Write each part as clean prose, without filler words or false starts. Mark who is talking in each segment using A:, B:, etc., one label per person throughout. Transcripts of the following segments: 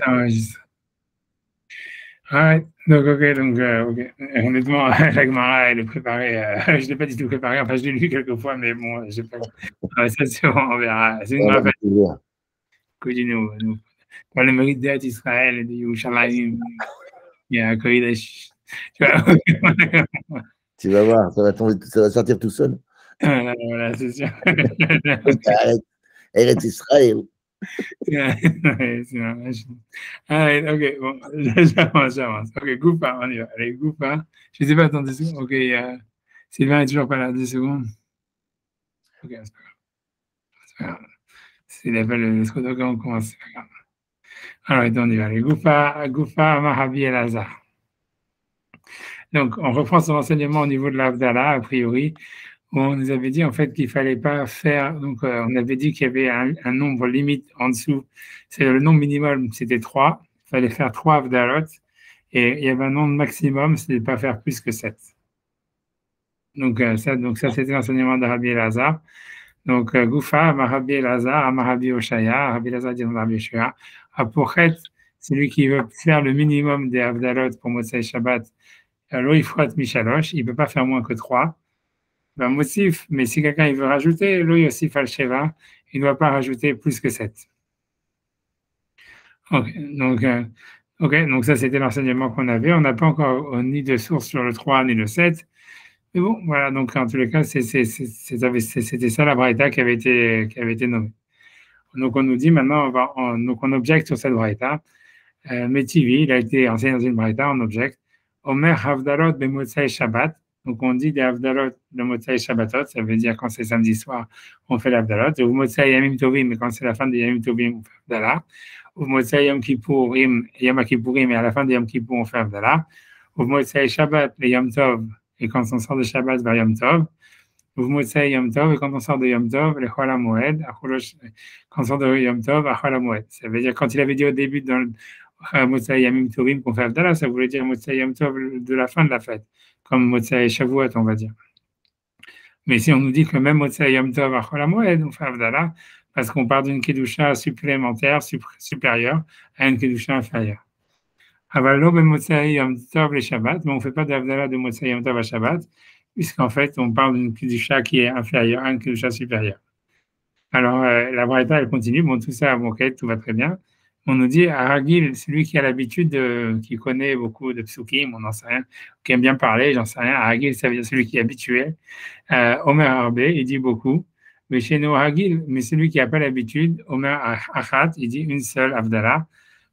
A: ça enregistre. Ouais, donc, ok. Honnêtement, la Gemara, elle est préparée. Je ne l'ai pas du tout préparée. Enfin, je l'ai lu quelques fois, mais bon, j'ai pas. Ouais, ça, c'est bon, on verra. C'est une Gemara que nous. Pour le mérite d'être Israël et de Yerushalayim, il y a un Kodesh. Tu vois?
B: Tu vas voir, ça va sortir tout seul.
A: Voilà, c'est sûr.
B: Eretz Israël.
A: Allez, ok, bon, j'avance. Ok, Goupa, on y va. Allez, Goupa. Je ne sais pas, attends 2 secondes. Ok, Sylvain n'est toujours pas là, 2 secondes. Ok, c'est pas grave. C'est pas grave. S'il appelle le Scodogan, on commence, c'est pas grave. Alors, on y va. Allez, Goupa, Mahabi El Hazar. Donc, on reprend son enseignement au niveau de l'Avdallah, a priori, où on nous avait dit en fait qu'il fallait pas faire. Donc, on avait dit qu'il y avait un nombre limite en dessous. C'est le nombre minimum, c'était 3. Il fallait faire 3 Avdalot. Et il y avait un nombre maximum, c'est de ne pas faire plus que 7. Donc, ça c'était l'enseignement de Rabbi Elazar. Donc, Goufa, Rabbi Elazar, Rabbi Oshaya, Rabbi Elazar dit Rabbi Oshaya. Apochet, celui qui veut faire le minimum des Avdalot pour Motsai Shabbat, alors il faut être Mishalosh, il ne peut pas faire moins que 3. Ben, motif, mais si quelqu'un il veut rajouter, lui aussi fait le Sheva, il ne doit pas rajouter plus que 7. Ok, donc ça c'était l'enseignement qu'on avait. On n'a pas encore ni de source sur le 3 ni le 7. Mais bon, voilà, donc en tous les cas, c'était ça la Braïta qui avait été nommée. Donc on nous dit maintenant, donc on objecte sur cette Braïta. Metivi, il a été enseigné dans une Braïta, on objecte. Omer Havdalot Bemotsai Shabbat. Donc on dit des Havdalot de Motsai Shabbatot, ça veut dire quand c'est samedi soir, on fait l'Havdalot. Ou Motsai Yamim Tovim, mais quand c'est la fin de Yamim Tovim, on fait Havdalah. Ou Motsai Yom Kippourim, Yom Kippourim, et à la fin de Yom Kippour, on fait Havdalah. Ou Motsai Shabbat, le Yom Tov, et quand on sort de Shabbat vers Yom Tov. Ou Motsai Yom Tov, et quand on sort de Yom Tov, le Chol HaMoed, quand on sort de Yom Tov, à Chol HaMoed. Ça veut dire quand il avait dit au début dans le Motsai Yamim Tovim qu'on fait Havdalah, ça voulait dire Motsai Yom Tov de la fin de la fête, comme Motsai Shavuot, on va dire. Mais si on nous dit que même Motsai Yom Tov à Chol HaMoed, on fait Havdalah, parce qu'on part d'une Kedusha supplémentaire, supérieure, à une Kedusha inférieure. Avalo ben Motsai Yom Tov les Shabbat, mais on ne fait pas d'Havdalah de Motsai Yom Tov à Shabbat, puisqu'en fait, on parle d'une Kedusha qui est inférieure à une Kedusha supérieure. Alors, la Braïta, elle continue. Bon, tout ça, bon, ok, tout va très bien. On nous dit, Aragil, celui qui a l'habitude, qui connaît beaucoup de psukim, on n'en sait rien, qui aime bien parler, j'en sais rien. Aragil, ça veut dire celui qui est habitué. Omer Arbe, il dit beaucoup. Mais chez nous, Aragil, mais celui qui n'a pas l'habitude, Omer Achat, il dit une seule Avdallah.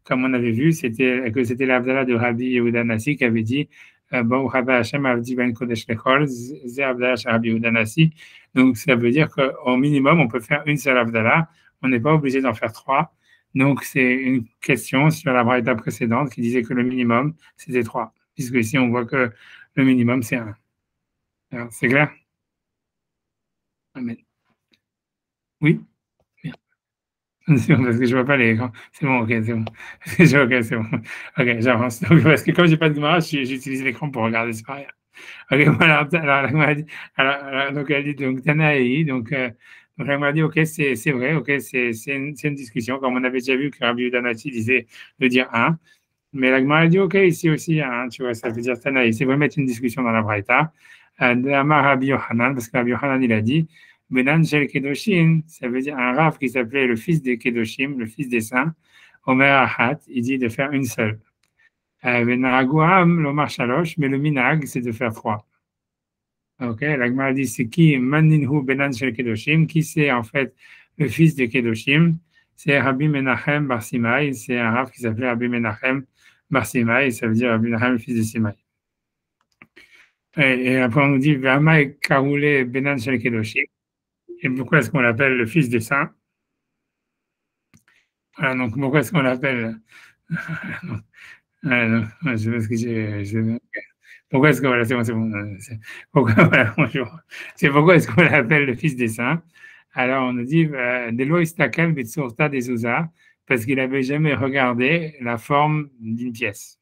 A: Comme on avait vu, c'était l'Avdallah de Rabbi Yehuda Nassi qui avait dit, bon, Hashem Avdi Ben Kodesh Lechol, Zé Avdallah Rabbi Yehuda Nassi. Donc, ça veut dire qu'au minimum, on peut faire une seule Avdallah. On n'est pas obligé d'en faire 3. Donc, c'est une question sur la braïta précédente qui disait que le minimum, c'était 3. Puisque ici, on voit que le minimum, c'est 1. Alors, c'est clair? Amen. Oui? C'est bon, parce que je ne vois pas l'écran. C'est bon, ok, c'est bon. Ok, c'est bon. Ok, j'avance. Donc, parce que comme je n'ai pas de Gemara, j'utilise l'écran pour regarder sur rien. Ok, voilà. Alors, donc, elle dit, donc, Tanaï, donc elle m'a dit, ok, c'est vrai, ok, c'est une discussion, comme on avait déjà vu que Rabbi Yehuda Nassi disait de dire 1. Mais la Gemara a dit, ok, ici aussi, 1, tu vois, ça veut dire Tanaï. C'est vrai mettre une discussion dans la Braïta. De Amar Rabbi Yochanan, parce que Rabbi Yochanan, il a dit, Benan Shel Kedoshim, ça veut dire un Rav qui s'appelait le fils des Kedoshim, le fils des saints, Omer Ahat, il dit de faire une seule. Benaraguam, l'Omar Shalosh, mais le Minag, c'est de faire 3. Ok, la Gemara dit c'est qui Maninhu Benan Shel Kedoshim, qui c'est en fait le fils de Kedoshim, c'est Rabbi Menachem Bar Simai, c'est un Rav qui s'appelait Rabbi Menachem Bar Simai, ça veut dire Rabbi Menachem, le fils de Simai. Et après on nous dit Vama Karoulé Benan Shel Kedoshim. Et pourquoi est-ce qu'on l'appelle le fils des saints? Voilà, donc pourquoi est-ce qu'on l'appelle je parce que pourquoi est-ce que voilà, c'est bon. Pourquoi voilà, bonjour. C'est pourquoi est-ce qu'on l'appelle le fils des saints? Alors on nous dit Delo Istakel Betsurta des Ouza, parce qu'il n'avait jamais regardé la forme d'une pièce.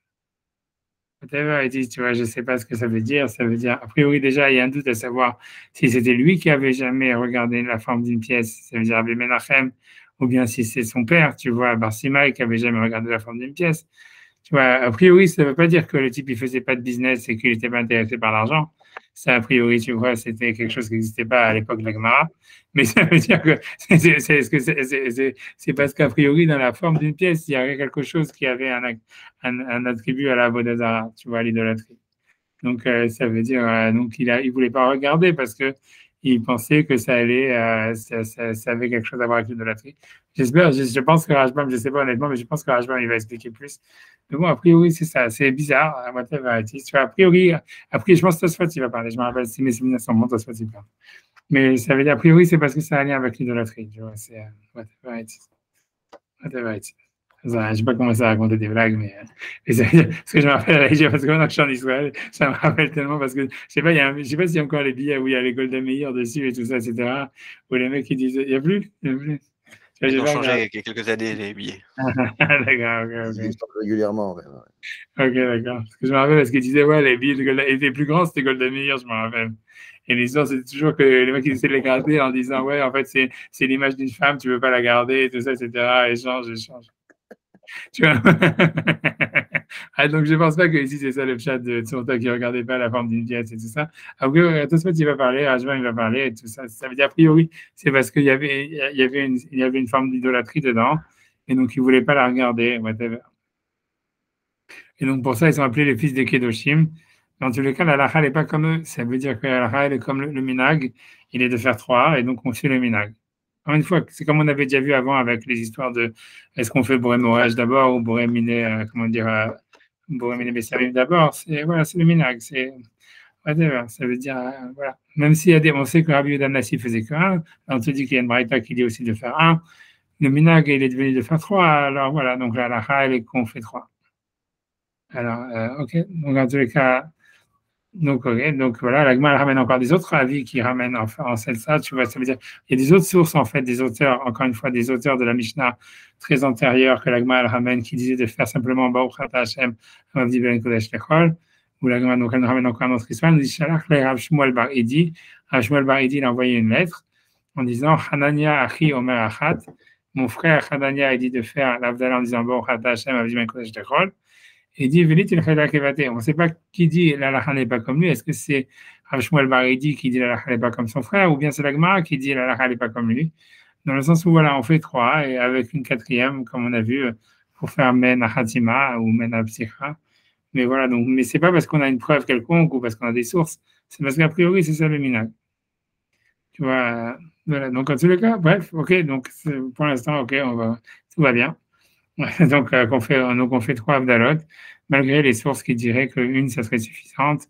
A: Il dit, tu vois, je ne sais pas ce que ça veut dire. Ça veut dire, a priori, déjà, il y a un doute à savoir si c'était lui qui avait jamais regardé la forme d'une pièce. Ça veut dire Rabbi Menachem ou bien si c'est son père, tu vois, Barsimai, qui avait jamais regardé la forme d'une pièce. Tu vois, a priori, ça ne veut pas dire que le type, il faisait pas de business et qu'il n'était pas intéressé par l'argent. Ça, a priori, tu vois, c'était quelque chose qui n'existait pas à l'époque de la Gemara. Mais ça veut dire que c'est parce qu'a priori, dans la forme d'une pièce, il y avait quelque chose qui avait un attribut à la Vodazara, tu vois, à l'idolâtrie. Donc, ça veut dire, donc il voulait pas regarder parce que il pensait que ça allait, ça avait quelque chose à voir avec l'idolâtrie. J'espère, je pense que Rajbam, je sais pas honnêtement, mais je pense que Rajbam, il va expliquer plus. Mais bon, a priori, c'est ça, c'est bizarre, à whatever it is. Tu vois, a priori, je pense que Tosfot, il va parler. Je me rappelle si mes souvenirs sont bons, Tosfot, il parle. Mais ça veut dire, a priori, c'est parce que ça a un lien avec l'idolâtrie. Tu vois, c'est whatever it is. Whatever it is. Je ne sais pas commencer à raconter des blagues, mais parce que je me rappelle, parce que maintenant que je suis en Israël, ça me rappelle tellement parce que je sais pas, je sais pas s'il y a encore les billets où il y a les Golda Meir dessus et tout ça, etc. Où les mecs ils disent, il n'y a plus, il y a plus. Tu vois,
C: Ils
A: j'ai
C: ont
A: pas
C: changé
A: regardé.
C: il y a quelques années les billets.
A: D'accord, ok,
B: Ils sortent régulièrement. Ouais.
A: ok, d'accord. Parce que je me rappelle parce qu'ils disaient, ouais, les billets de Golda, étaient plus grands, c'était Golda Meir, je me rappelle. Et l'histoire, c'était toujours que les mecs ils essaient de les garder en disant, ouais, en fait, c'est l'image d'une femme, tu veux pas la garder, et tout ça, etc. Échange, échange. Tu vois. Ah, donc, je ne pense pas que ici, c'est ça le chat de Tsurta qui ne regardait pas la forme d'une pièce et tout ça. Après, tout ce il va parler, Rajvan, il va parler et tout ça. Ça veut dire, a priori, c'est parce qu'il y avait une forme d'idolâtrie dedans et donc, ils ne voulaient pas la regarder, whatever. Et donc, pour ça, ils sont appelés les fils des Kedoshim. Dans tous les cas, la halakha n'est pas comme eux. Ça veut dire que la halakha, elle est comme le minag. Il est de faire trois et donc, on suit le minag. Encore une fois, c'est comme on avait déjà vu avant avec les histoires de est-ce qu'on fait Boré Moraj d'abord ou Boré Miné, comment dire, Boré Miné Bessarim d'abord. Voilà, c'est le minag. Whatever. Ça veut dire, voilà. Même s'il y a on sait que Rabbi Yehuda Nassi faisait qu'un, on te dit qu'il y a une braïta qui dit aussi de faire un. Le minag, il est devenu de faire trois. Alors voilà, donc la halakha, elle est qu'on fait trois. Alors, ok. Donc, en tous les cas, donc, ok. Donc, voilà, la Gemara ramène encore des autres avis qui ramènent en ça. Tu vois, ça veut dire, il y a des autres sources, en fait, des auteurs, encore une fois, des auteurs de la Mishnah très antérieure que la Gemara ramène, qui disaient de faire simplement Baruch Ata Hashem, Avdi Ben Kodesh Lechol, où la Gemara, donc, elle nous ramène encore un autre histoire, elle nous dit, Shalach le Rav Shmuel Bar Idi. Rav Shmuel Bar Idi, il a envoyé une lettre en disant, Hanania Achi Omer Achat, mon frère Hanania a dit de faire l'Avdala en disant Baruch Ata Hashem, Avdi Ben Kodesh Lechol. Et dit, on ne sait pas qui dit la halakha n'est pas comme lui. Est-ce que c'est Rav Shmuel Bar Idi qui dit la halakha n'est pas comme son frère, ou bien c'est la Gemara qui dit la halakha n'est pas comme lui? Dans le sens où, voilà, on fait trois, et avec une quatrième, comme on a vu, pour faire Men Achatima ou Men Apsicha. Mais voilà, donc, mais c'est pas parce qu'on a une preuve quelconque ou parce qu'on a des sources, c'est parce qu'a priori, c'est ça le minag. Tu vois, voilà. Donc, en tous les cas, bref, ok, donc, pour l'instant, ok, tout va bien. Donc, on fait trois Abdalot, malgré les sources qui diraient qu'une, ça serait suffisante,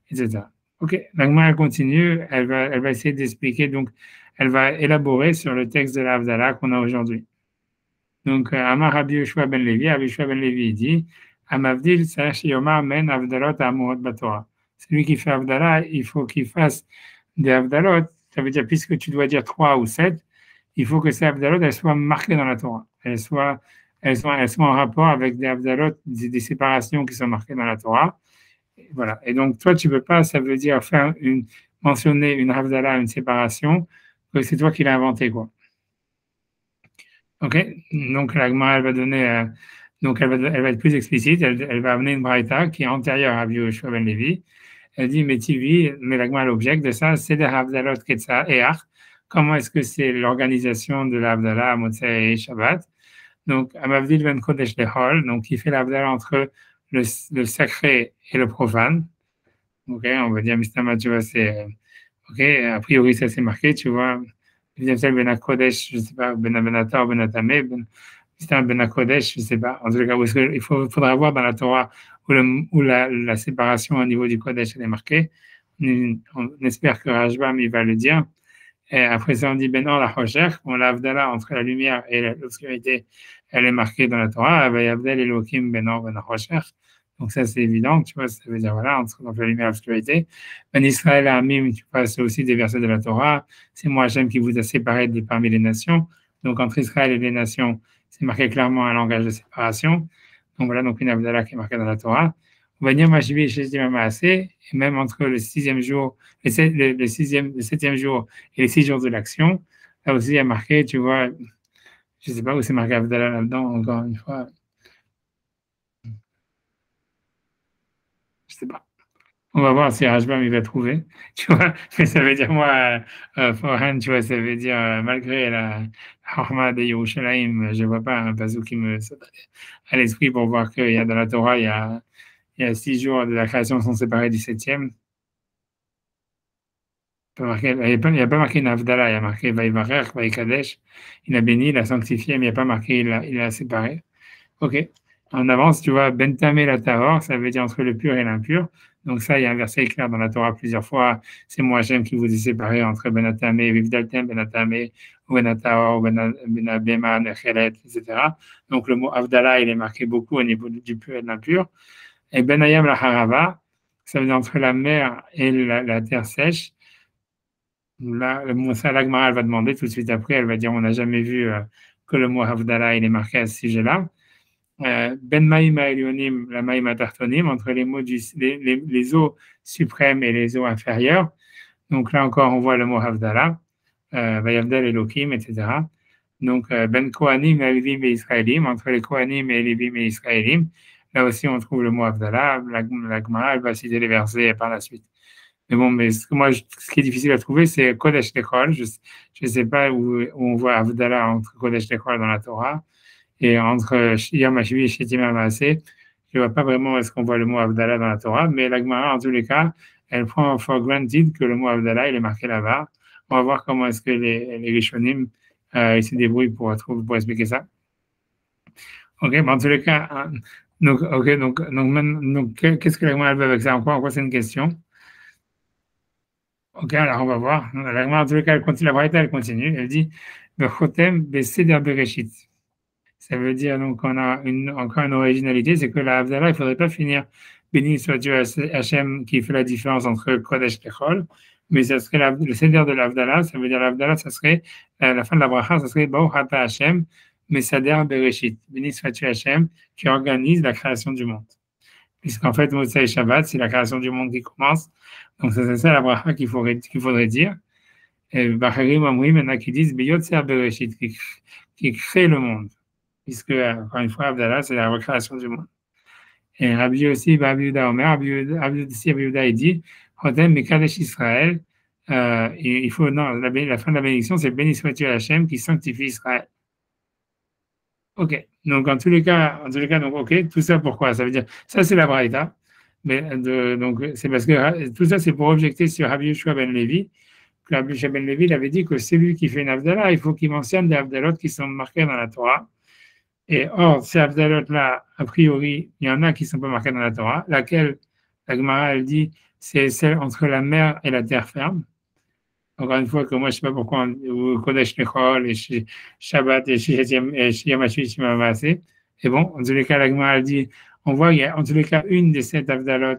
A: etc. OK, la Gemara elle continue, elle va essayer d'expliquer, donc, elle va élaborer sur le texte de l'Abdallah qu'on a aujourd'hui. Donc, Amar Rabbi Yoshua ben Levi, Rabbi Yoshua ben Levi dit, Amavdil Sash Yomar Men Abdalot Amorot Batora. Celui qui fait Abdallah, il faut qu'il fasse des Abdalot, ça veut dire, puisque tu dois dire 3 ou 7, il faut que ces Abdalot, elles soient marquées dans la Torah. Elles sont en rapport avec des Abdalot, des séparations qui sont marquées dans la Torah. Et voilà. Et donc, toi, tu ne peux pas, ça veut dire mentionner une Abdallah, une séparation, que c'est toi qui l'as inventé, quoi. OK? Donc, la Gemara, elle va donner, donc elle va être plus explicite, elle va amener une braïta qui est antérieure à Rabbi Yoshua ben Levi. Elle dit, mais la Gemara, l'objecte de ça, c'est de Abdalot Ketsa et Ach. Comment est-ce que c'est l'organisation de l'Abdallah à Motzei et Shabbat? Donc, Amavdil ben Kodesh Lechol, donc il fait l'Abdallah entre le sacré et le profane. Ok, on va dire Mistama, tu vois, c'est. Ok, a priori, ça c'est marqué, tu vois. Ben Kodesh, je ne sais pas, Ben Abenata ou Ben Atame, Mistama Ben Kodesh, je ne sais pas. En tout cas, il faudra voir dans la Torah où la séparation au niveau du Kodesh elle est marquée. On espère que Rajbam, il va le dire. Et après ça, on dit Ben Or la Rocher, on l'a Avdallah entre la lumière et l'obscurité, elle est marquée dans la Torah, Abdel Elohim Ben Or Ben Rocher. Donc ça, c'est évident, tu vois, ça veut dire, voilà, entre la lumière et l'obscurité. Ben Israël Amim, tu vois, c'est aussi des versets de la Torah. C'est moi, Hachem, qui vous a séparés parmi les nations. Donc entre Israël et les nations, c'est marqué clairement un langage de séparation. Donc voilà, donc une Avdallah qui est marquée dans la Torah. On va dire Mashvi et même entre le septième jour et les 6 jours de l'action, là aussi il y a marqué, tu vois, Je ne sais pas où c'est marqué Havdalah là-dedans, encore une fois. Je ne sais pas. On va voir si Rajbam il va trouver, tu vois. Mais ça veut dire, moi, forehand, tu vois, ça veut dire, malgré la Horma de Yerushalayim, je ne vois pas un pasuk qui me saute à l'esprit pour voir qu'il y a dans la Torah, il y a 6 jours de la création sont séparés du septième. Il n'y a pas marqué Navdala, il y a marqué Vaïvarech, Vaïkadesh. Il a béni, il a sanctifié, mais il n'y a pas marqué il a séparé. Ok. En avance, tu vois, Bentamé la Tahor, ça veut dire entre le pur et l'impur. Donc ça, il y a un verset clair dans la Torah plusieurs fois. C'est moi, Hachem, qui vous ai séparé entre Benatamé, Vivdaltem, Benatamé, Benatahor, Benabema, Nechelet, etc. Donc le mot Avdallah, il est marqué beaucoup au niveau du pur et de l'impur. Et Benayam la Harava, ça veut dire entre la mer et la terre sèche. Là, le mot ça, l'Agmara, elle va demander tout de suite après, elle va dire, on n'a jamais vu que le mot Havdalah, il est marqué à ce sujet-là. Ben Maïma Elionim, la Maïma Tartonim, entre les mots les eaux suprêmes et les eaux inférieures. Donc là encore, on voit le mot Havdalah, Vayavdal Elohim, etc. Donc, Ben Kohanim, Elvim et Israélim, entre les Kohanim et Elvim et Israélim. Là aussi, on trouve le mot Havdalah. La Gemara, elle va citer les versets par la suite. Mais bon, mais ce qui est difficile à trouver, c'est Kodesh Lechol. Je ne sais pas où on voit Havdalah entre Kodesh Lechol dans la Torah et entre Yom HaShvi et Shetim HaMaaseh. Je ne vois pas vraiment où est-ce qu'on voit le mot Havdalah dans la Torah, mais la Gemara, en tous les cas, elle prend for granted que le mot Havdalah, il est marqué là-bas. On va voir comment est-ce que les Rishonim ils se débrouillent pour expliquer ça. Ok, mais en tous les cas, donc, ok, donc qu'est-ce que la Gemara veut avec ça? En quoi c'est une question? Ok, alors on va voir. La Gemara, en tous les cas, elle continue, la Braïta, elle continue. Elle dit, Bechotem Beseder Bereshit. Ça veut dire, donc, on a encore une originalité, c'est que la Havdalah, il ne faudrait pas finir béni soit Dieu Hachem qui fait la différence entre Kodesh et Chol, mais ça serait le Seder de l'Havdalah, ça veut dire l'Havdalah, ça serait, la fin de la bracha, ça serait Baruch Ata Hachem, Mesader Bereshit. Béni soit Dieu Hachem qui organise la création du monde. Puisqu'en fait, Moshe Shabbat, c'est la création du monde qui commence. Donc, c'est ça la bracha qu'il faudrait dire. Et Bacharim Amrim, il y en a qui disent Beyotzer Bereshit, qui crée le monde. Puisque, encore une fois, Abdallah, c'est la recréation du monde. Et Rabbi aussi, Rabbi Yehuda Omer, Rabbi Yehuda, il dit Chotem Mekadesh Israël. Il faut, non, la fin de la bénédiction, c'est béni soit-tu Hachem qui sanctifie Israël. Ok, donc en tous les cas, donc ok, tout ça pourquoi? Ça veut dire, ça c'est la Braïta, mais donc c'est parce que tout ça c'est pour objecter sur Rabbi Yoshua ben Levi. Rabbi Yoshua ben Levi il avait dit que celui qui fait une Havdalah, il faut qu'il mentionne des Havdalot qui sont marqués dans la Torah. Et or, ces Havdalot-là, a priori, il y en a qui ne sont pas marqués dans la Torah, laquelle la Gemara elle dit c'est celle entre la mer et la terre ferme. Encore une fois, que moi, je ne sais pas pourquoi Kodesh Lechol et Shabbat et Yom HaShvi. Et bon, en tous les cas, la Gemara dit, on voit, il y a en tous les cas une des 7 Havdalot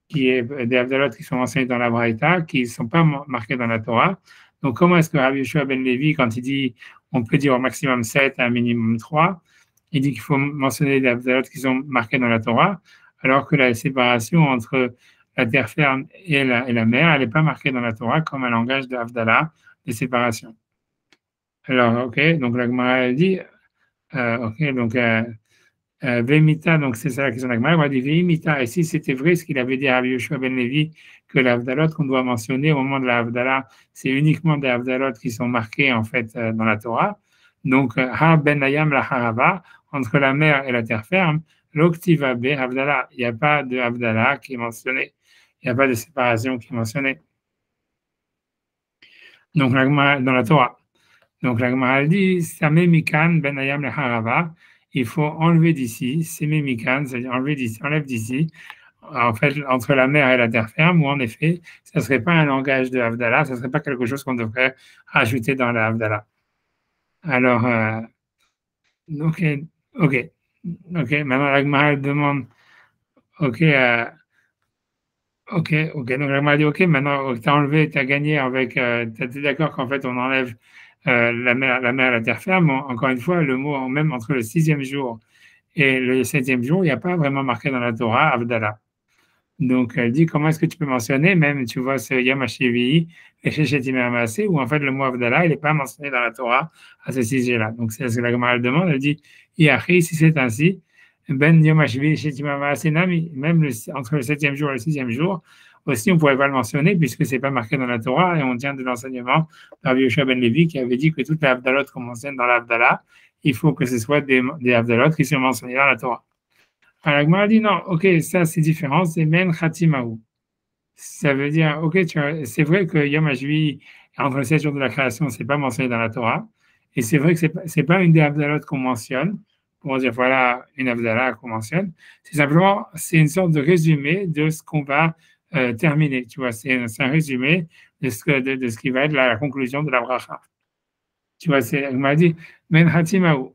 A: des Havdalot qui sont enseignés dans la Braïta, qui ne sont pas marqués dans la Torah. Donc, comment est-ce que Rabbi Yoshua ben Levi, quand il dit, on peut dire au maximum 7, un minimum 3, il dit qu'il faut mentionner des Havdalot qui sont marqués dans la Torah, alors que la séparation entre la terre ferme et la mer, elle n'est pas marquée dans la Torah comme un langage de Havdalah, de séparation. Alors, ok, donc la Gemara dit, ok, donc Vemita, donc c'est ça la question de la Gemara, on va dire Vemita, et si c'était vrai ce qu'il avait dit à Rabbi Yoshua ben Levi, que la Havdalot qu'on doit mentionner au moment de la Havdalah, c'est uniquement des Havdalot qui sont marqués en fait dans la Torah. Donc, Ha ben Ayam la Harava, entre la mer et la terre ferme, l'Oktiva be Havdalah, il n'y a pas de Havdalah qui est mentionné. Il n'y a pas de séparation qui est mentionnée. Donc, dans la Torah. Donc, la Gemara dit, Samé Mikan ben Ayam le Harava, il faut enlever d'ici, Samé Mikan, c'est-à-dire enlève d'ici, en fait, entre la mer et la terre ferme, où en effet, ça ne serait pas un langage de Havdalah, ça ne serait pas quelque chose qu'on devrait rajouter dans la Havdalah. Alors, ok, maintenant la Gemara demande, ok, donc la Gemara dit, ok, maintenant tu as enlevé, tu as gagné avec, tu es d'accord qu'en fait on enlève la mer et la terre ferme. Encore une fois, le mot, même entre le 6e jour et le 7e jour, il n'y a pas vraiment marqué dans la Torah Havdalah. Donc, elle dit, comment est-ce que tu peux mentionner, même, tu vois, ce Yom HaShivi'i, et Shechet Maaseh, où en fait le mot Havdalah, il n'est pas mentionné dans la Torah à ce sujet-là. Donc, c'est ce que la Gemara demande, elle dit, Iachi, si c'est ainsi, Ben Yom HaShivi'i, Shechet Maaseh Nami, même entre le 7e jour et le 6e jour, aussi, on ne pourrait pas le mentionner puisque ce n'est pas marqué dans la Torah et on tient de l'enseignement de Rabbi Yoshua Ben Levi qui avait dit que toutes les Havdalot qu'on mentionne dans l'Havdalah, il faut que ce soit des Havdalot qui sont mentionnés dans la Torah. Alors, la Gemara dit non, ok, ça c'est différent, c'est Men Khatimahu. Ça veut dire, ok, c'est vrai que Yom HaShvi, entre les 7 jours de la création, c'est pas mentionné dans la Torah. Et c'est vrai que c'est pas une des Havdalot qu'on mentionne, pour dire voilà une Havdalah qu'on mentionne. C'est simplement, c'est une sorte de résumé de ce qu'on va terminer. Tu vois, c'est un résumé de ce qui va être la conclusion de la bracha. Tu vois, on m'a dit, Men Khatimahu.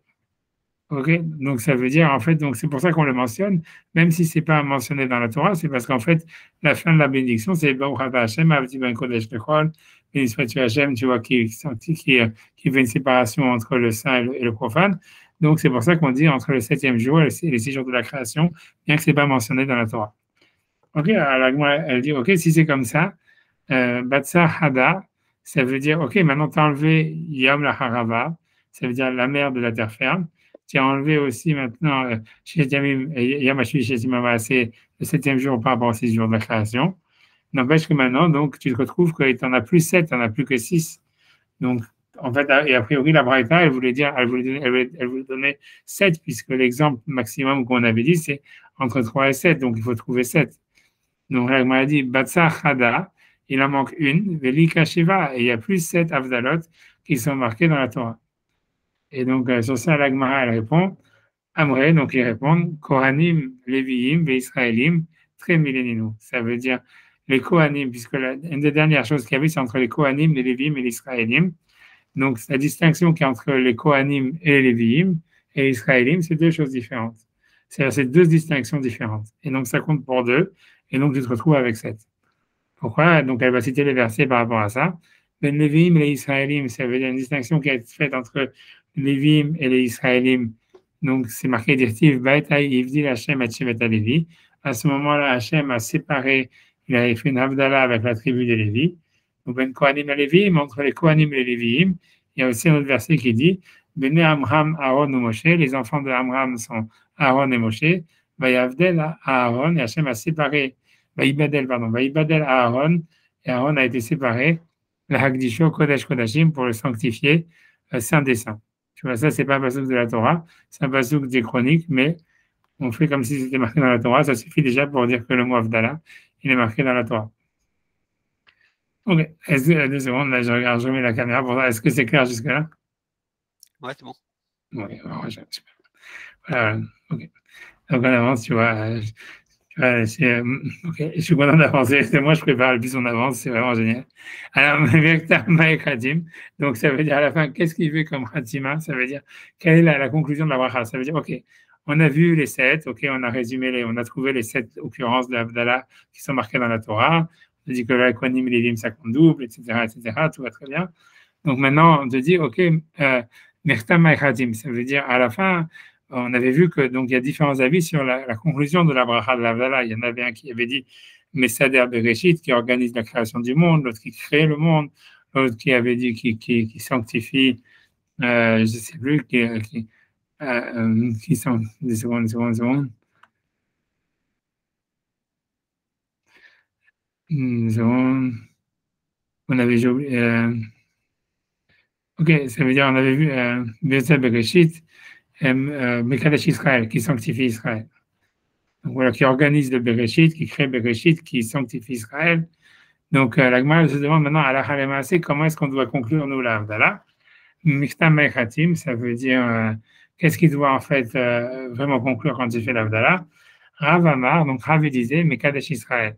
A: Ok, donc ça veut dire en fait, donc c'est pour ça qu'on le mentionne, même si c'est pas mentionné dans la Torah, c'est parce qu'en fait la fin de la bénédiction c'est Baruch Ata Hashem Avdi Ben Kodesh Lechol, béni sois-tu Hashem, tu vois qui fait une séparation entre le saint et le profane. Donc c'est pour ça qu'on dit entre le 7e jour et les 6 jours de la création, bien que c'est pas mentionné dans la Torah. Ok, alors elle dit ok si c'est comme ça, Batsa Hada, ça veut dire ok maintenant tu as enlevé Yom la Harava, ça veut dire la mer de la terre ferme. Tu as enlevé aussi maintenant chez Yamim, Yamashui chez Simama, c'est le 7e jour par rapport aux 6 jours de la création. N'empêche que maintenant, donc, tu te retrouves que tu n'en as plus 7, tu n'en as plus que 6. Donc, en fait, et a priori, la Braïta, elle voulait donner 7, puisque l'exemple maximum qu'on avait dit, c'est entre 3 et 7, donc il faut trouver 7. Donc, la Gemara dit, Batsa Chada, il en manque une, Velika Shiva, et il y a plus 7 Avdalot qui sont marqués dans la Torah. Et donc, sur ça, la Gemara, elle répond, Amré, donc ils répondent, Kohanim, Léviim, et Israélim, très milléninous. Ça veut dire les Kohanim, puisque une des dernières choses qu'il y avait, c'est entre les Kohanim, les Léviim et les Israélim. Donc, la distinction qui est entre les Kohanim et les Léviim et les Israélim, c'est deux choses différentes. C'est deux distinctions différentes. Et donc, ça compte pour deux. Et donc, tu te retrouves avec 7. Pourquoi? Donc, elle va citer les versets par rapport à ça. Ben Léviim et les Israélim, ça veut dire une distinction qui est faite entre les Léviim et les Israélim. Donc, c'est marqué Dirtiv, Baïtaï, Ivdil Hashem, Hachem et Lévi. À ce moment-là, Hachem a séparé, il a fait une Havdalah avec la tribu des Lévi. Donc, Ben Kohanim et Lévi, entre les Kohanim et les Léviim, il y a aussi un autre verset qui dit Bene Amram, Aaron ou Moshe, les enfants de Amram sont Aaron et Moshe. Vayavdel à Aaron, et Hachem a séparé, Vaïbadel Aaron, et Aaron a été séparé, la Hagdisho, Kodesh Kodashim, pour le sanctifier, Saint des Saints. Tu vois, ça, c'est pas un passouk de la Torah, c'est un passouk des chroniques, mais on fait comme si c'était marqué dans la Torah, ça suffit déjà pour dire que le mot Avdallah, il est marqué dans la Torah. Ok, est-ce que, 2 secondes, là, je remets la caméra pour voir, est-ce que c'est clair jusque-là?
C: Ouais, c'est bon.
A: Oui, voilà, ok. Donc, on avance, tu vois, ok, je suis content d'avancer. C'est moi, je prépare le plus on avance, c'est vraiment génial. Alors, donc ça veut dire à la fin, qu'est-ce qu'il fait comme Khatima? Ça veut dire, quelle est la conclusion de la bracha? Ça veut dire, ok, on a vu les 7, ok, on a résumé, on a trouvé les 7 occurrences de l'Avdallah qui sont marquées dans la Torah. On dit que là, Kohanim et Lévim, ça compte double, etc., etc., tout va très bien. Donc maintenant, on te dit, ok, ça veut dire à la fin, on avait vu que donc il y a différents avis sur la conclusion de la bracha de l'Avdallah. Il y en avait un qui avait dit Messader Bereshit, qui organise la création du monde, l'autre qui crée le monde, l'autre qui avait dit qui sanctifie, je ne sais plus, qui sont des secondes. Une seconde. On avait ok, ça veut dire on avait vu Messader Bereshit, Mekadesh Israël, qui sanctifie Israël. Donc voilà, qui organise le Bereshit, qui crée Bereshit, qui sanctifie Israël. Donc la Gemara se demande maintenant à la Halemassé comment est-ce qu'on doit conclure nous l'Avdallah. Miktam Mechatim, ça veut dire qu'est-ce qu'il doit en fait vraiment conclure quand il fait l'Avdallah. Rav Amar, donc Rav il disait Mekadesh Israël.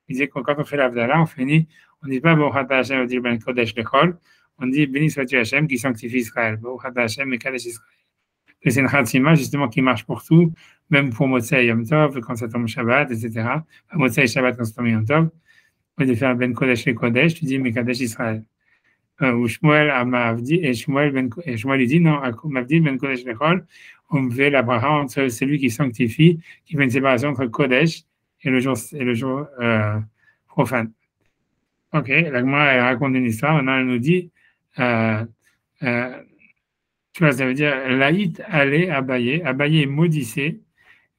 A: Il disait que quand on fait l'Avdallah, on finit, on ne dit pas Baruch Ata Hashem, on dit Ben Kodesh Lechol, on dit béni sois-tu Hashem qui sanctifie Israël. Baruch Ata Hashem Mekadesh Israël. Et c'est une Khatima justement qui marche pour tout, même pour Motzei Yom Tov, quand ça tombe Shabbat, etc. Motzei Shabbat quand ça tombe Yom Tov. Au lieu de faire Ben Kodesh et Kodesh, tu dis Mekadesh Israël. Ou Shmuel Mavdi, et Shmuel il dit non, Mavdi Ben Kodesh Lechol, on fait la bracha entre celui qui sanctifie, qui fait une séparation entre Kodesh et le jour profane. Ok, la Gemara, elle raconte une histoire. Maintenant, elle nous dit, euh, euh, tu vois, ça veut dire, Laït allait Abaye, Abaye maudissait,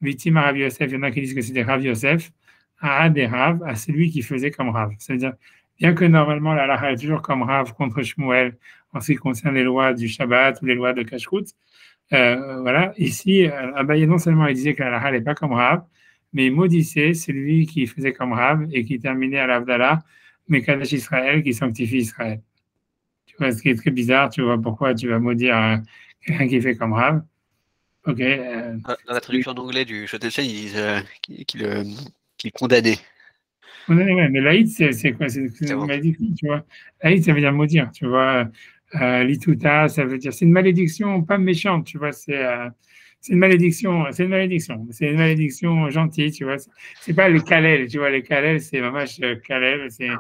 A: victime à Rav Yosef. Il y en a qui disent que c'était Rav Yosef, à Adérav, à celui qui faisait comme Rav. Ça veut dire, bien que normalement, la halakha est toujours comme Rav contre Shmuel en ce qui concerne les lois du Shabbat ou les lois de Kashrut, voilà, ici, Abaye, non seulement il disait que la halakha n'est pas comme Rav, mais il maudissait celui qui faisait comme Rav et qui terminait à l'Avdallah, Mekadesh Israël, qui sanctifie Israël. Tu vois, ce qui est très bizarre, tu vois pourquoi tu vas maudire quelqu'un qui fait comme Rav. Ok.
C: Dans la traduction en anglais du Shotesha, ils disent qu'il condamnait.
A: Ouais, mais laïd, c'est quoi? C'est une
C: Bon.
A: malédiction, tu vois. Laïd, ça veut dire maudire, tu vois. Lituta, ça veut dire, c'est une malédiction pas méchante, tu vois. C'est une malédiction, c'est une malédiction. C'est une malédiction gentille, tu vois. C'est pas les kalel, tu vois. Les kalel, c'est vraiment kalel, c'est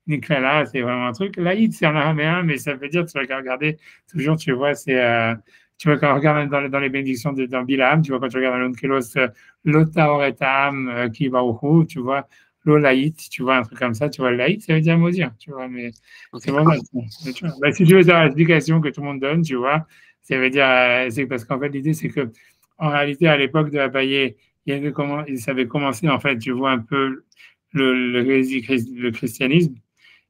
A: niklala, c'est vraiment un truc. Laïd, c'est en araméen, mais ça veut dire, tu vas regarder, toujours, tu vois, tu vois, quand on regarde dans les bénédictions dans Bilam, tu vois, quand tu regardes dans l'Onkelos, Lotaoretam, Kibaruchu, tu vois, l'olaït, tu vois, un truc comme ça, tu vois, laït, ça veut dire maudire, tu vois, mais c'est
C: Okay.
A: vraiment, tu vois. Bah, si tu veux savoir l'explication que tout le monde donne, tu vois, ça veut dire, c'est parce qu'en fait, l'idée, c'est que, en réalité, à l'époque de Abaye, ça avait commencé, en fait, tu vois, un peu le christianisme,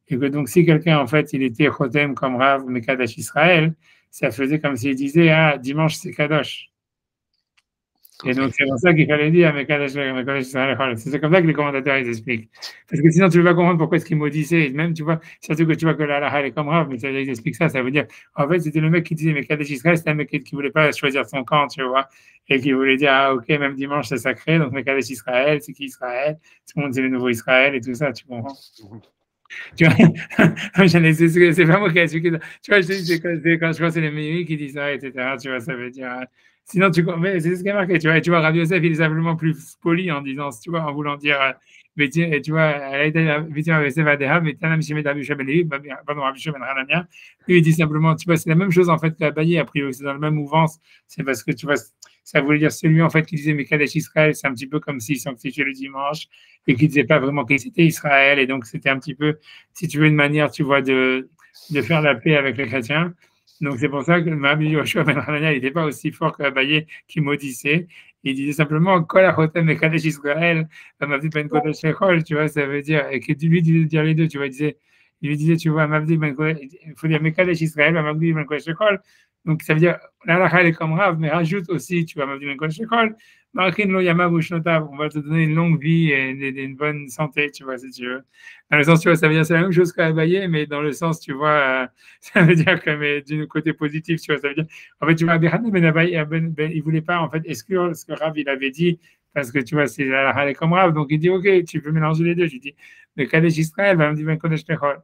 A: et que donc, si quelqu'un, en fait, il était Chotem comme Rav Mekadosh Israël, ça faisait comme s'il disait, ah, dimanche, c'est Kadosh. Et donc, c'est pour ça qu'il fallait dire, c'est comme ça que les commentateurs ils expliquent. Parce que sinon, tu ne peux pas comprendre pourquoi est-ce qu'ils maudissaient. Même, tu vois, surtout que tu vois que la halakha est comme Rav, mais ça, ils expliquent ça. Ça veut dire, en fait, c'était le mec qui disait, mais Kadesh Israël, c'était un mec qui ne voulait pas choisir son camp, tu vois, et qui voulait dire, ah, ok, même dimanche, c'est sacré, donc mais Kadesh Israël, c'est qui Israël? Tout le monde, c'est le nouveau Israël et tout ça, tu comprends? Tu vois, c'est pas moi qui ai expliqué ça. Tu vois, je te dis, quand je crois que c'est les meilleurs qui disent ça, etc. Tu vois, ça veut dire. Sinon, mais c'est ce qui est marqué. Tu vois, Rabbi Yosef, il est simplement plus poli en disant, tu vois, en voulant dire, mais tu vois, elle a été victime de Yosef Adeha, mais Tanam Shimed Rabbi Shua ben Levi, pardon, Rabbi Shua ben Hanania, lui, il dit simplement, tu vois, c'est la même chose en fait qu'Abaye, a priori, c'est dans la même mouvance. C'est parce que, tu vois, ça voulait dire celui en fait qui disait, mais Kadesh Israël, c'est un petit peu comme s'il sanctifiait le dimanche et qui disait pas vraiment que c'était Israël. Et donc, c'était un petit peu, si tu veux, une manière, tu vois, de faire la paix avec les chrétiens. Donc, c'est pour ça que Rabbi Yoshua ben Hanania, il n'était pas aussi fort qu'Abaye qui maudissait. Il disait simplement, Kol Achotem et Kadesh Israël, Mavdi ben Kodesh Echol, tu vois, ça veut dire, et que lui disait dire les deux, tu vois, il lui disait, tu vois, Mavdi ben Kodesh, il faut dire Mekadesh Israël, Mavdi ben Kodesh Echol. Donc, ça veut dire, la halakha est comme Rav, mais rajoute aussi, tu vois, Mavdi ben Kodesh Echol, Markin lo yama bushnotav, on va te donner une longue vie et une bonne santé, tu vois, si tu veux. Dans le sens, tu vois, ça veut dire c'est la même chose qu'Abaye, mais dans le sens, tu vois, ça veut dire que, mais du côté positif, tu vois, ça veut dire, en fait, tu vois, Ben Abaye, il voulait pas, en fait, exclure ce que Rav, il avait dit, parce que, tu vois, c'est la halakha comme Rav, donc il dit, ok, tu peux mélanger les deux. Je dis, mais Kadesh Israël, va me dire, ben Kodesh Techol.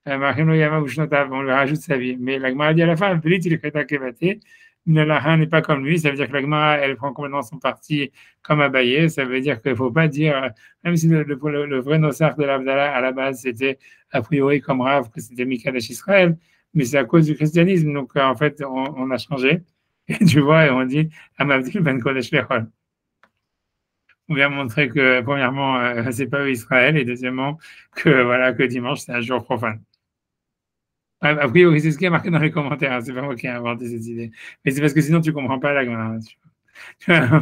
A: Markin lo yama bushnotav, on lui rajoute sa vie. Mais la Gemara dit à la fin, Pelit, il est kévaté. Nalaha n'est pas comme lui, ça veut dire que la Gemara, elle prend complètement son parti comme Abaye, ça veut dire qu'il ne faut pas dire, même si le vrai Nosach de l'Avdallah, à la base, c'était a priori comme Rav, que c'était Mikadesh Israël, mais c'est à cause du christianisme, donc en fait, on a changé, et tu vois, et on dit, Amavdil ben Kodesh Lechol. On vient montrer que, premièrement, c'est pas Israël, et deuxièmement, que voilà, que dimanche, c'est un jour profane. A priori, c'est ce qui est marqué dans les commentaires, hein, c'est pas moi qui ai inventé cette idée. Mais c'est parce que sinon, tu comprends pas la Gemara. Tu vois,